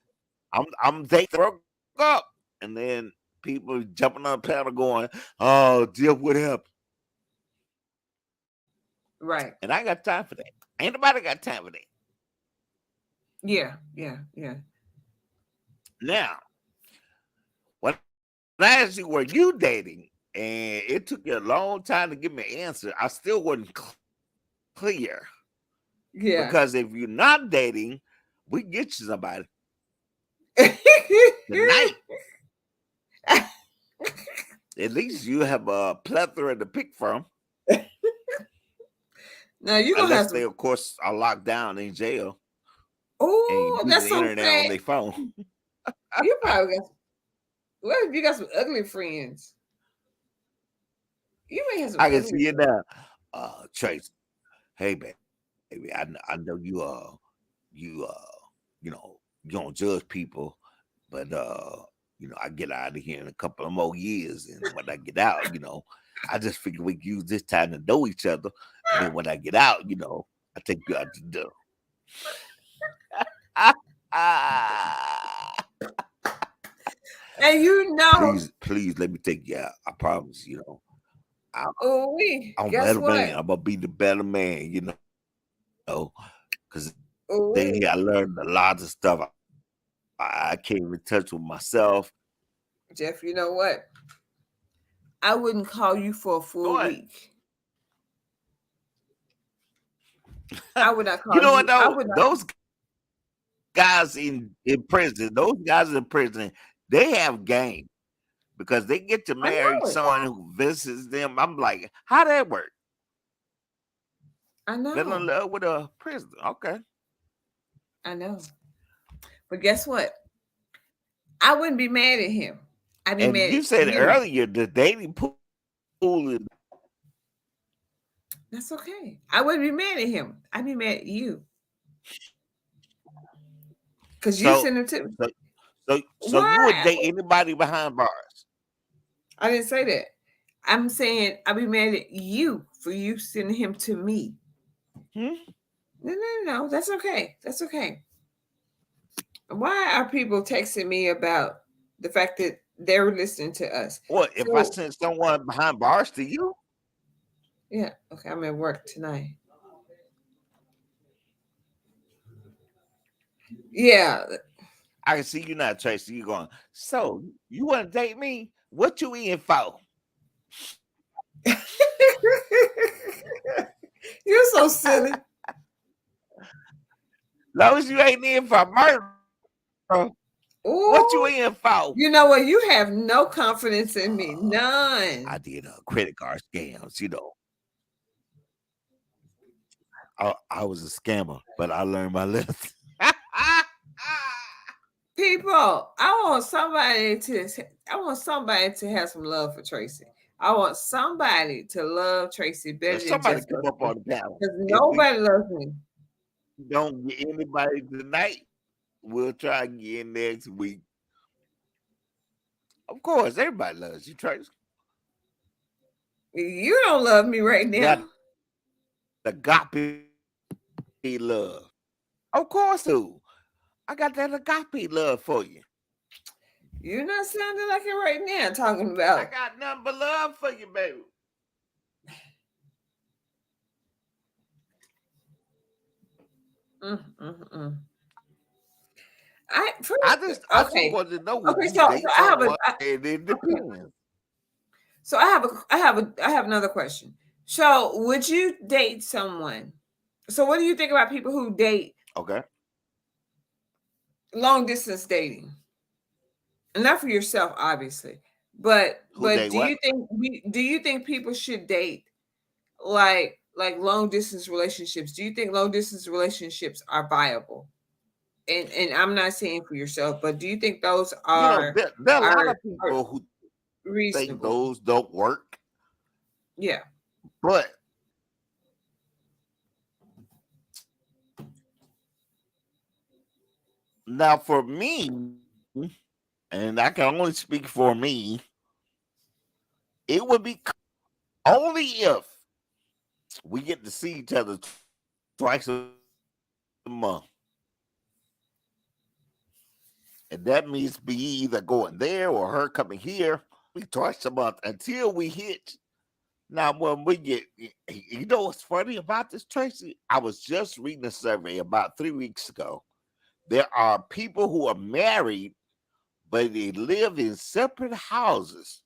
Speaker 2: I'm dating, broke up. And then people jumping on the panel going, oh, Jeff, what happened?
Speaker 1: Right.
Speaker 2: And I ain't got time for that. Ain't nobody got time for that.
Speaker 1: Yeah.
Speaker 2: Now, when I asked you, were you dating? And it took you a long time to give me an answer. I still wasn't clear.
Speaker 1: Yeah.
Speaker 2: Because if you're not dating, we get you somebody tonight. At least you have a plethora to pick from.
Speaker 1: Now you gonna
Speaker 2: unless
Speaker 1: have
Speaker 2: they, of course, are locked down in jail.
Speaker 1: Oh,
Speaker 2: and
Speaker 1: that's
Speaker 2: use the
Speaker 1: so
Speaker 2: internet
Speaker 1: sad.
Speaker 2: on their phone.
Speaker 1: You probably got. What if you got some ugly friends? You may have some.
Speaker 2: I can
Speaker 1: ugly
Speaker 2: see it
Speaker 1: friends.
Speaker 2: now. Trace, hey baby, I know you you don't judge people, but I get out of here in a couple of more years, and when I get out, I just figure we can use this time to know each other. And then when I get out, I take you out to dinner.
Speaker 1: And
Speaker 2: please let me take you out. I promise, I'm a
Speaker 1: guess
Speaker 2: better
Speaker 1: what?
Speaker 2: man. I'm gonna be the better man, because
Speaker 1: Ooh,
Speaker 2: then I learned a lot of stuff. I came in touch with myself.
Speaker 1: Jeff, you know what? I wouldn't call you for a full week. I would not call
Speaker 2: You know what
Speaker 1: I
Speaker 2: though?
Speaker 1: would not.
Speaker 2: Those guys in prison, they have game because they get to marry someone who visits them. I'm like, how that work?
Speaker 1: I know.
Speaker 2: Fell in love with a prisoner. Okay.
Speaker 1: I know. But guess what? I wouldn't be mad at him. I'd be
Speaker 2: And
Speaker 1: mad
Speaker 2: you
Speaker 1: at
Speaker 2: said
Speaker 1: you.
Speaker 2: earlier the dating pool is.
Speaker 1: That's okay. I wouldn't be mad at him. I'd be mad at you. Because you sent him to me.
Speaker 2: So you would date anybody behind bars?
Speaker 1: I didn't say that. I'm saying I'd be mad at you for you sending him to me. No. That's okay. That's okay. Why are people texting me about the fact that they're listening to us?
Speaker 2: What if I sent someone behind bars to you?
Speaker 1: Yeah. Okay. I'm at work tonight. Yeah.
Speaker 2: I can see you now, Tracy. You going, so you want to date me? What you eating for?
Speaker 1: You're so silly.
Speaker 2: Long as you ain't in for murder. What you
Speaker 1: Ooh,
Speaker 2: in for?
Speaker 1: you know what? You have no confidence in me.
Speaker 2: I
Speaker 1: None.
Speaker 2: did credit card scams, you know. I was a scammer, but I learned my lesson.
Speaker 1: People, I want somebody to have some love for Tracy. I want somebody to love Tracy better than
Speaker 2: Somebody
Speaker 1: just
Speaker 2: come
Speaker 1: us
Speaker 2: up on the panel.
Speaker 1: because
Speaker 2: If we
Speaker 1: nobody loves me.
Speaker 2: don't get anybody tonight, we'll try again next week. Of course, everybody loves you, Tracy.
Speaker 1: You don't love me right
Speaker 2: That
Speaker 1: now.
Speaker 2: agape love. Of course, who? I got that agape love for you.
Speaker 1: You're not sounding like it right now. Talking
Speaker 2: I
Speaker 1: about
Speaker 2: got nothing but love for you, baby. I just
Speaker 1: okay.
Speaker 2: wanted to know, would
Speaker 1: Okay,
Speaker 2: you
Speaker 1: so
Speaker 2: date
Speaker 1: I have a
Speaker 2: someone? And it
Speaker 1: okay.
Speaker 2: depends.
Speaker 1: So I have another question. So would you date someone? So what do you think about people who date
Speaker 2: Okay.
Speaker 1: long distance dating? Not for yourself, obviously, but
Speaker 2: Who date
Speaker 1: do
Speaker 2: what?
Speaker 1: you think people should date like long distance relationships? Do you think long distance relationships are viable? And I'm not saying for yourself, but do you think those
Speaker 2: You know, there are a lot
Speaker 1: are
Speaker 2: of people who think
Speaker 1: reasonable?
Speaker 2: those don't work,
Speaker 1: Yeah.
Speaker 2: but now for me, and I can only speak for me, it would be only if we get to see each other twice a month. And that means be either going there or her coming here twice a month until we hit. Now, when we get, you know what's funny about this, Tracy? I was just reading a survey about 3 weeks ago. There are people who are married, but they live in separate houses.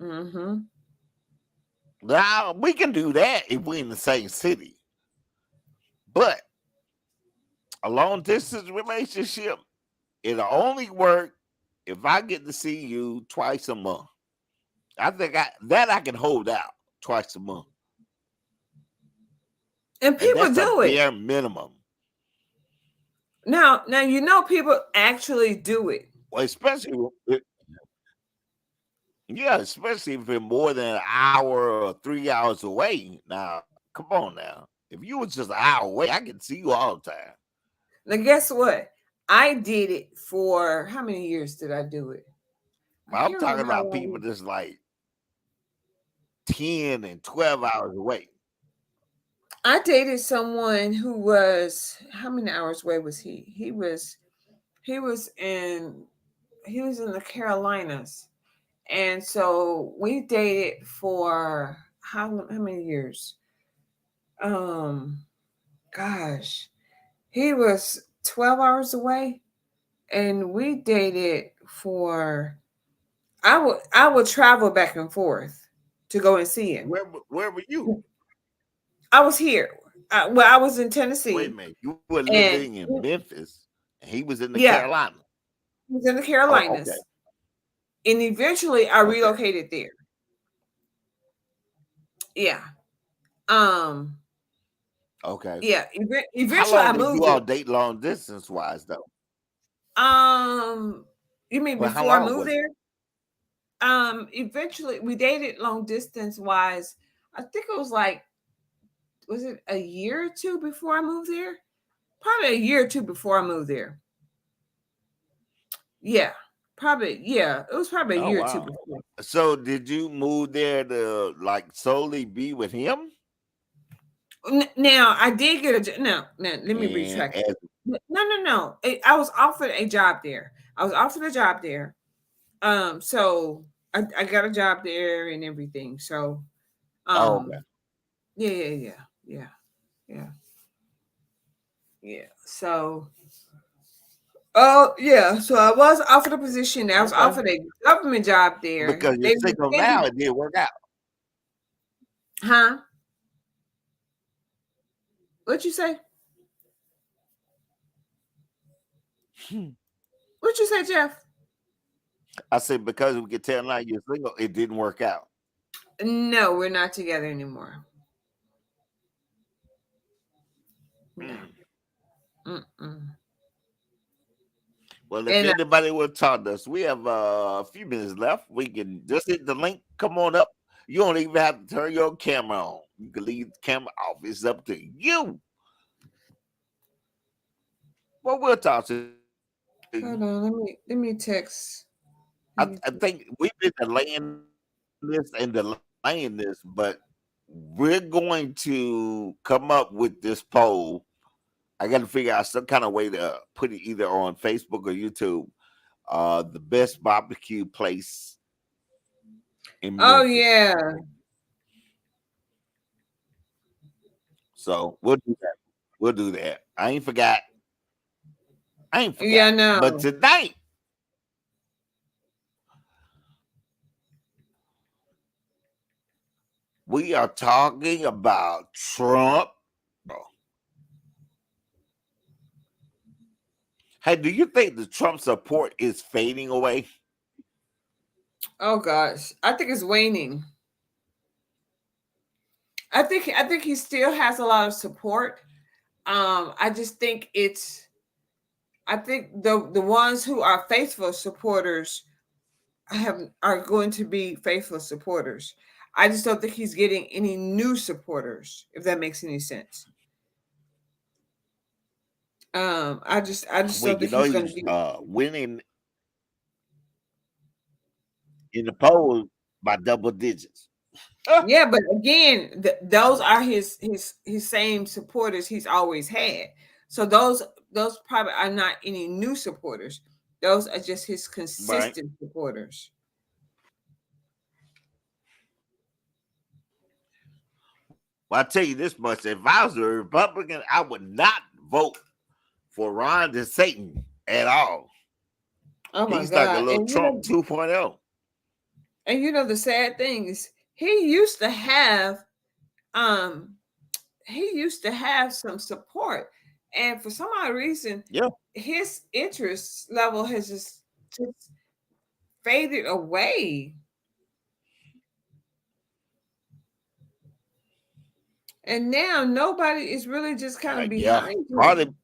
Speaker 1: Mm-hmm.
Speaker 2: Now, we can do that if we're in the same city. But a long distance relationship, it'll only work if I get to see you twice a month. I think I can hold out twice a month.
Speaker 1: And
Speaker 2: And
Speaker 1: people
Speaker 2: that's a
Speaker 1: do it.
Speaker 2: bare minimum.
Speaker 1: Now you know people actually do it.
Speaker 2: Well, especially yeah, especially if it's more than an hour or 3 hours away. Now, come on now. If you was just an hour away, I can see you all the time.
Speaker 1: Now guess what? I did it for how many years did I do it? I
Speaker 2: I'm
Speaker 1: can't
Speaker 2: talking
Speaker 1: remember how
Speaker 2: about people
Speaker 1: long.
Speaker 2: that's like 10 and 12 hours away.
Speaker 1: I dated someone who was how many hours away was he? He was in the Carolinas. And so we dated for how many years? Um gosh. He was 12 hours away and we dated for I would travel back and forth to go and see him.
Speaker 2: Where were you?
Speaker 1: I was here. I was in
Speaker 2: Wait a
Speaker 1: Tennessee,
Speaker 2: minute. You were
Speaker 1: and
Speaker 2: living in Memphis and he was in the
Speaker 1: yeah,
Speaker 2: Carolina.
Speaker 1: he was in the
Speaker 2: Oh, okay.
Speaker 1: Carolinas, and eventually I
Speaker 2: Okay.
Speaker 1: relocated there. Yeah, um,
Speaker 2: Okay.
Speaker 1: yeah.
Speaker 2: How
Speaker 1: Eventually
Speaker 2: long
Speaker 1: I
Speaker 2: did
Speaker 1: moved
Speaker 2: you all
Speaker 1: there.
Speaker 2: date long distance wise though?
Speaker 1: You mean
Speaker 2: But how
Speaker 1: before I
Speaker 2: long
Speaker 1: moved
Speaker 2: was it?
Speaker 1: there? Eventually we dated long distance wise. I think it was it a year or two before I moved there? Probably a year or two before I moved there. Yeah, probably. Yeah, it was probably a
Speaker 2: Oh
Speaker 1: year or two
Speaker 2: wow.
Speaker 1: before.
Speaker 2: So did you move there to like solely be with him?
Speaker 1: Now I did get a no. Now let me
Speaker 2: And
Speaker 1: retract.
Speaker 2: as
Speaker 1: No. I was offered a job there. I was offered a job there. So I got a job there and everything. So,
Speaker 2: oh, okay.
Speaker 1: yeah. So, oh yeah. So I was offered a position. I was
Speaker 2: Okay.
Speaker 1: offered a government job there.
Speaker 2: Because you're
Speaker 1: They
Speaker 2: single
Speaker 1: rescinded,
Speaker 2: now, it didn't work out.
Speaker 1: huh? What'd you say? What you say, Jeff?
Speaker 2: I said because we could tell now you're single, it didn't work out.
Speaker 1: No, we're not together anymore. No. Mm-mm.
Speaker 2: Well, if
Speaker 1: And
Speaker 2: anybody will talk to us, we have a few minutes left. We can just hit the link. Come on up. You don't even have to turn your camera on. You can leave the camera off. It's up to you. Well, we'll talk to you.
Speaker 1: hold on, let me text.
Speaker 2: I think we've been delaying this, but we're going to come up with this poll. I got to figure out some kind of way to put it either on Facebook or YouTube. The best barbecue place in
Speaker 1: Oh
Speaker 2: Memphis.
Speaker 1: yeah.
Speaker 2: So we'll do that. We'll do that. I ain't forgot.
Speaker 1: Yeah, no.
Speaker 2: But tonight, we are talking about Trump. Hey, do you think the Trump support is fading away?
Speaker 1: Oh gosh, I think it's waning. I think he still has a lot of support. I just think I think the ones who are faithful supporters are going to be faithful supporters. I just don't think he's getting any new supporters, if that makes any sense. I just don't think he's going to be
Speaker 2: winning in the poll by double digits.
Speaker 1: Yeah, but again, those are his same supporters he's always had. So those probably are not any new supporters. Those are just his consistent supporters.
Speaker 2: Well, I'll tell you this much. If I was a Republican, I would not vote for Ron DeSantis at all.
Speaker 1: Oh my
Speaker 2: He's
Speaker 1: God.
Speaker 2: like a little Trump 2.0.
Speaker 1: And you know, the sad thing is he used to have some support. And for some odd reason, his interest level has just faded away. And now nobody is really just kind of behind him.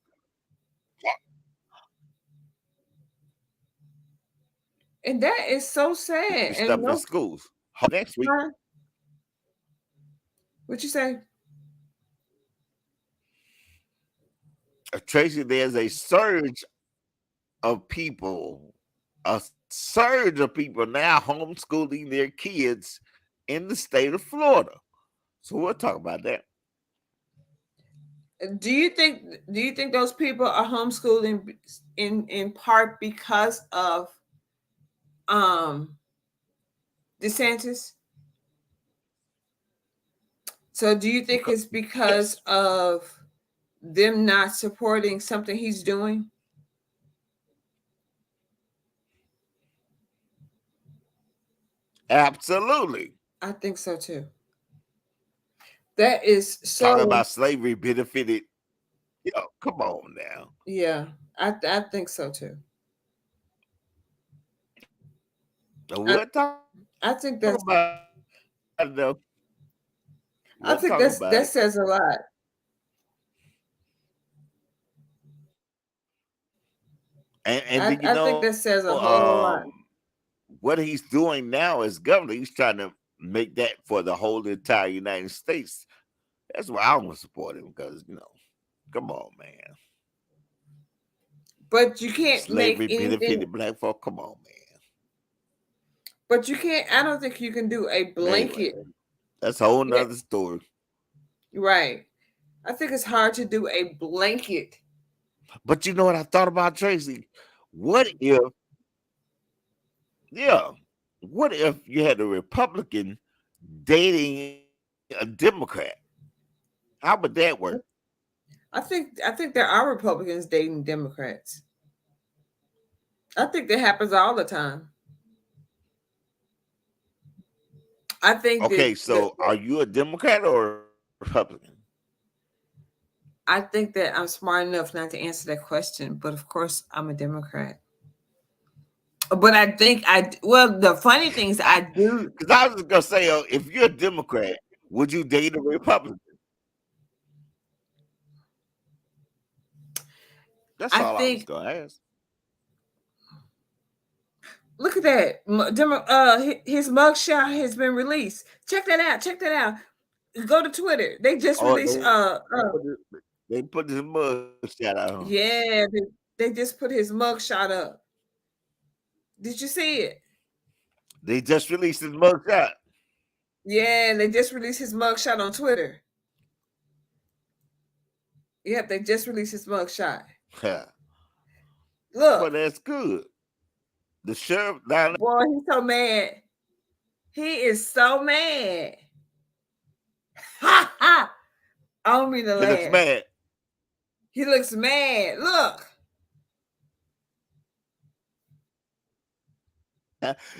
Speaker 1: And that is so sad.
Speaker 2: Stuff in schools next week.
Speaker 1: What you say?
Speaker 2: Tracy, there's a surge of people now homeschooling their kids in the state of Florida. So we'll talk about that.
Speaker 1: Do you think those people are homeschooling in part because of DeSantis? So do you think it's because of them not supporting something he's doing?
Speaker 2: Absolutely.
Speaker 1: I think so too. That is so.
Speaker 2: Talking about slavery benefited. Come on now.
Speaker 1: Yeah, I think so too. I think that's. I think that says a lot.
Speaker 2: And
Speaker 1: I think that says a whole lot.
Speaker 2: What he's doing now as governor, he's trying to make that for the whole entire United States. That's why I want to support him because, come on, man.
Speaker 1: But you can't
Speaker 2: slavery
Speaker 1: make anything.
Speaker 2: Benefited black folk. Come on, man.
Speaker 1: But you can't. I don't think you can do a blanket.
Speaker 2: Anyway, that's a whole nother story.
Speaker 1: Right. I think it's hard to do a blanket.
Speaker 2: But you know what I thought about, Tracy? What if you had a Republican dating a Democrat? How would that work?
Speaker 1: I think there are Republicans dating Democrats. I think that happens all the time. I think.
Speaker 2: Okay, so are you a Democrat or a Republican?
Speaker 1: I think that I'm smart enough not to answer that question, but of course I'm a Democrat. But I think well, the funny thing is I do.
Speaker 2: Because I was just gonna say, if you're a Democrat, would you date a Republican? That's
Speaker 1: I
Speaker 2: all I was
Speaker 1: think
Speaker 2: gonna ask.
Speaker 1: look at that. His mugshot has been released. Check that out. Check that out. Go to Twitter. They just
Speaker 2: Oh,
Speaker 1: released
Speaker 2: they put this mug shot out.
Speaker 1: yeah, they just put his mugshot up. Did you see it?
Speaker 2: They just released his mug shot.
Speaker 1: Yeah, they just released his mugshot on Twitter. Yep, they just released his mugshot.
Speaker 2: Well,
Speaker 1: Look,
Speaker 2: that's good. The sheriff down there,
Speaker 1: boy, he's so mad. He is so mad. Ha ha! I don't mean to
Speaker 2: he
Speaker 1: laugh.
Speaker 2: looks mad.
Speaker 1: He looks mad. Look.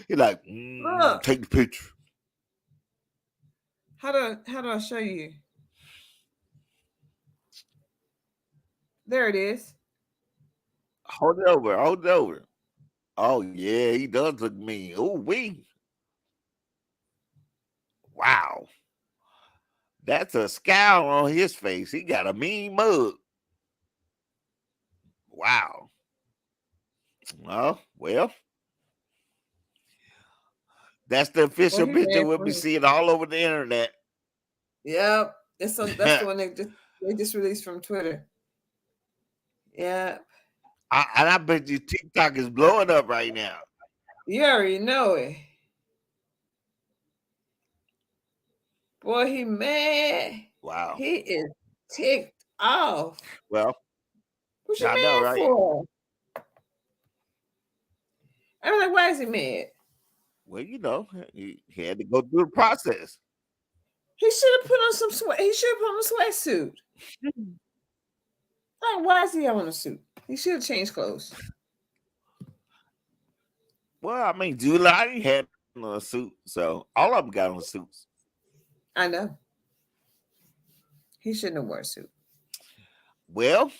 Speaker 2: He like,
Speaker 1: Look.
Speaker 2: take the picture.
Speaker 1: How do I show you? There it is.
Speaker 2: Hold it over. Hold it over. Oh yeah, he does look mean. Oh wee. Wow. That's a scowl on his face. He got a mean mug. Wow. Oh, well. That's the official
Speaker 1: he
Speaker 2: picture
Speaker 1: ran
Speaker 2: we'll
Speaker 1: for
Speaker 2: be
Speaker 1: it.
Speaker 2: seeing all over the internet.
Speaker 1: Yep. That's the one they just released from Twitter. Yeah.
Speaker 2: And I bet you TikTok is blowing up right now.
Speaker 1: You already know it. Boy, he mad.
Speaker 2: Wow.
Speaker 1: He is ticked off.
Speaker 2: Well,
Speaker 1: What you
Speaker 2: I
Speaker 1: mad
Speaker 2: know, right?
Speaker 1: for? I'm like, why is he mad?
Speaker 2: Well, he had to go through the process.
Speaker 1: He should have put on some sweat. He should have put on a sweatsuit. Like, why is he on a suit? He should have changed clothes.
Speaker 2: Well, I mean, Giuliani had on a suit, so all of them got on suits.
Speaker 1: I know. He shouldn't have worn a suit.
Speaker 2: Well,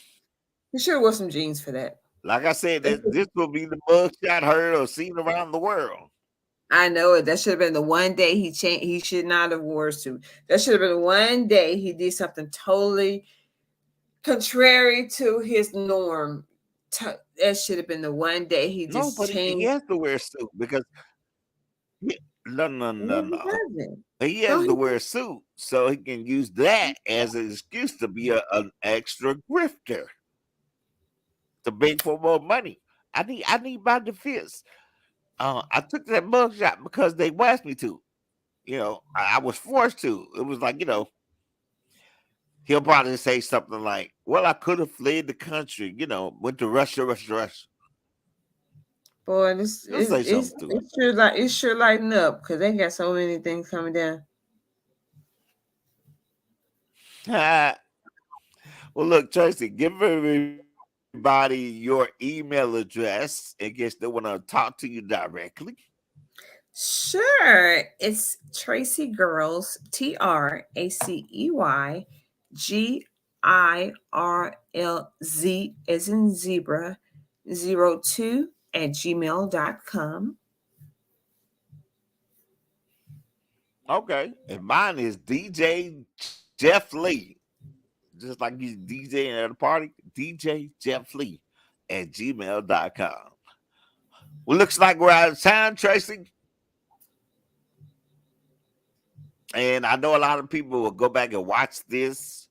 Speaker 1: He should have worn some jeans for that.
Speaker 2: like I said, this will be the mugshot heard or seen around the world.
Speaker 1: I know it. That should have been the one day he changed. He should not have worn a suit. That should have been the one day he did something totally contrary to his norm. That should have been the one day he just
Speaker 2: but
Speaker 1: changed.
Speaker 2: he has to wear a suit because no. He has to wear a suit so he can use that as an excuse to be an extra grifter to beg for more money. I need my defense. I took that mugshot because they asked me to. I was forced to. It was like, he'll probably say something like, well, I could have fled the country, went to Russia.
Speaker 1: Boy,
Speaker 2: Say something
Speaker 1: it sure lighten up because they got so many things coming down.
Speaker 2: Well, look, Tracy, give everybody your email address in case they want to talk to you directly.
Speaker 1: Sure. It's Tracy Girls, TracyGirlz as in zebra 02@gmail.com.
Speaker 2: Okay. And mine is DJ Jeff Lee. Just like he's DJing at a party, DJ Jeff Lee at gmail.com. Well, looks like we're out of time, Tracy. And I know a lot of people will go back and watch this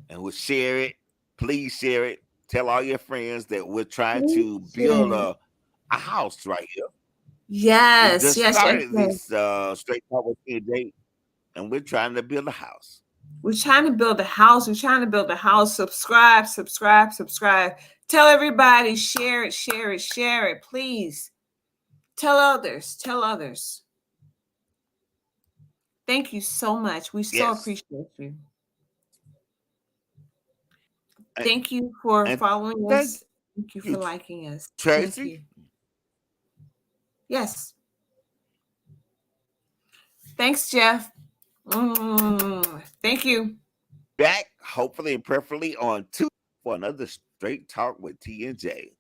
Speaker 2: and will share it. Please share it. Tell all your friends that we're trying to build a house right here.
Speaker 1: Yes,
Speaker 2: we just
Speaker 1: yes,
Speaker 2: started
Speaker 1: yes.
Speaker 2: this Straight Talk with TJ, and we're trying to build a house.
Speaker 1: We're trying to build a house. We're trying to build a house. Subscribe. Tell everybody. Share it. Please. Tell others. Thank you so much. We so appreciate you. Thank you for following us. Thank you for liking us.
Speaker 2: Tracy?
Speaker 1: Yes. Thanks, Jeff. Thank you.
Speaker 2: Back, hopefully and preferably on Tuesday for another Straight Talk with T and J.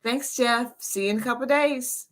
Speaker 1: Thanks, Jeff. See you in a couple days.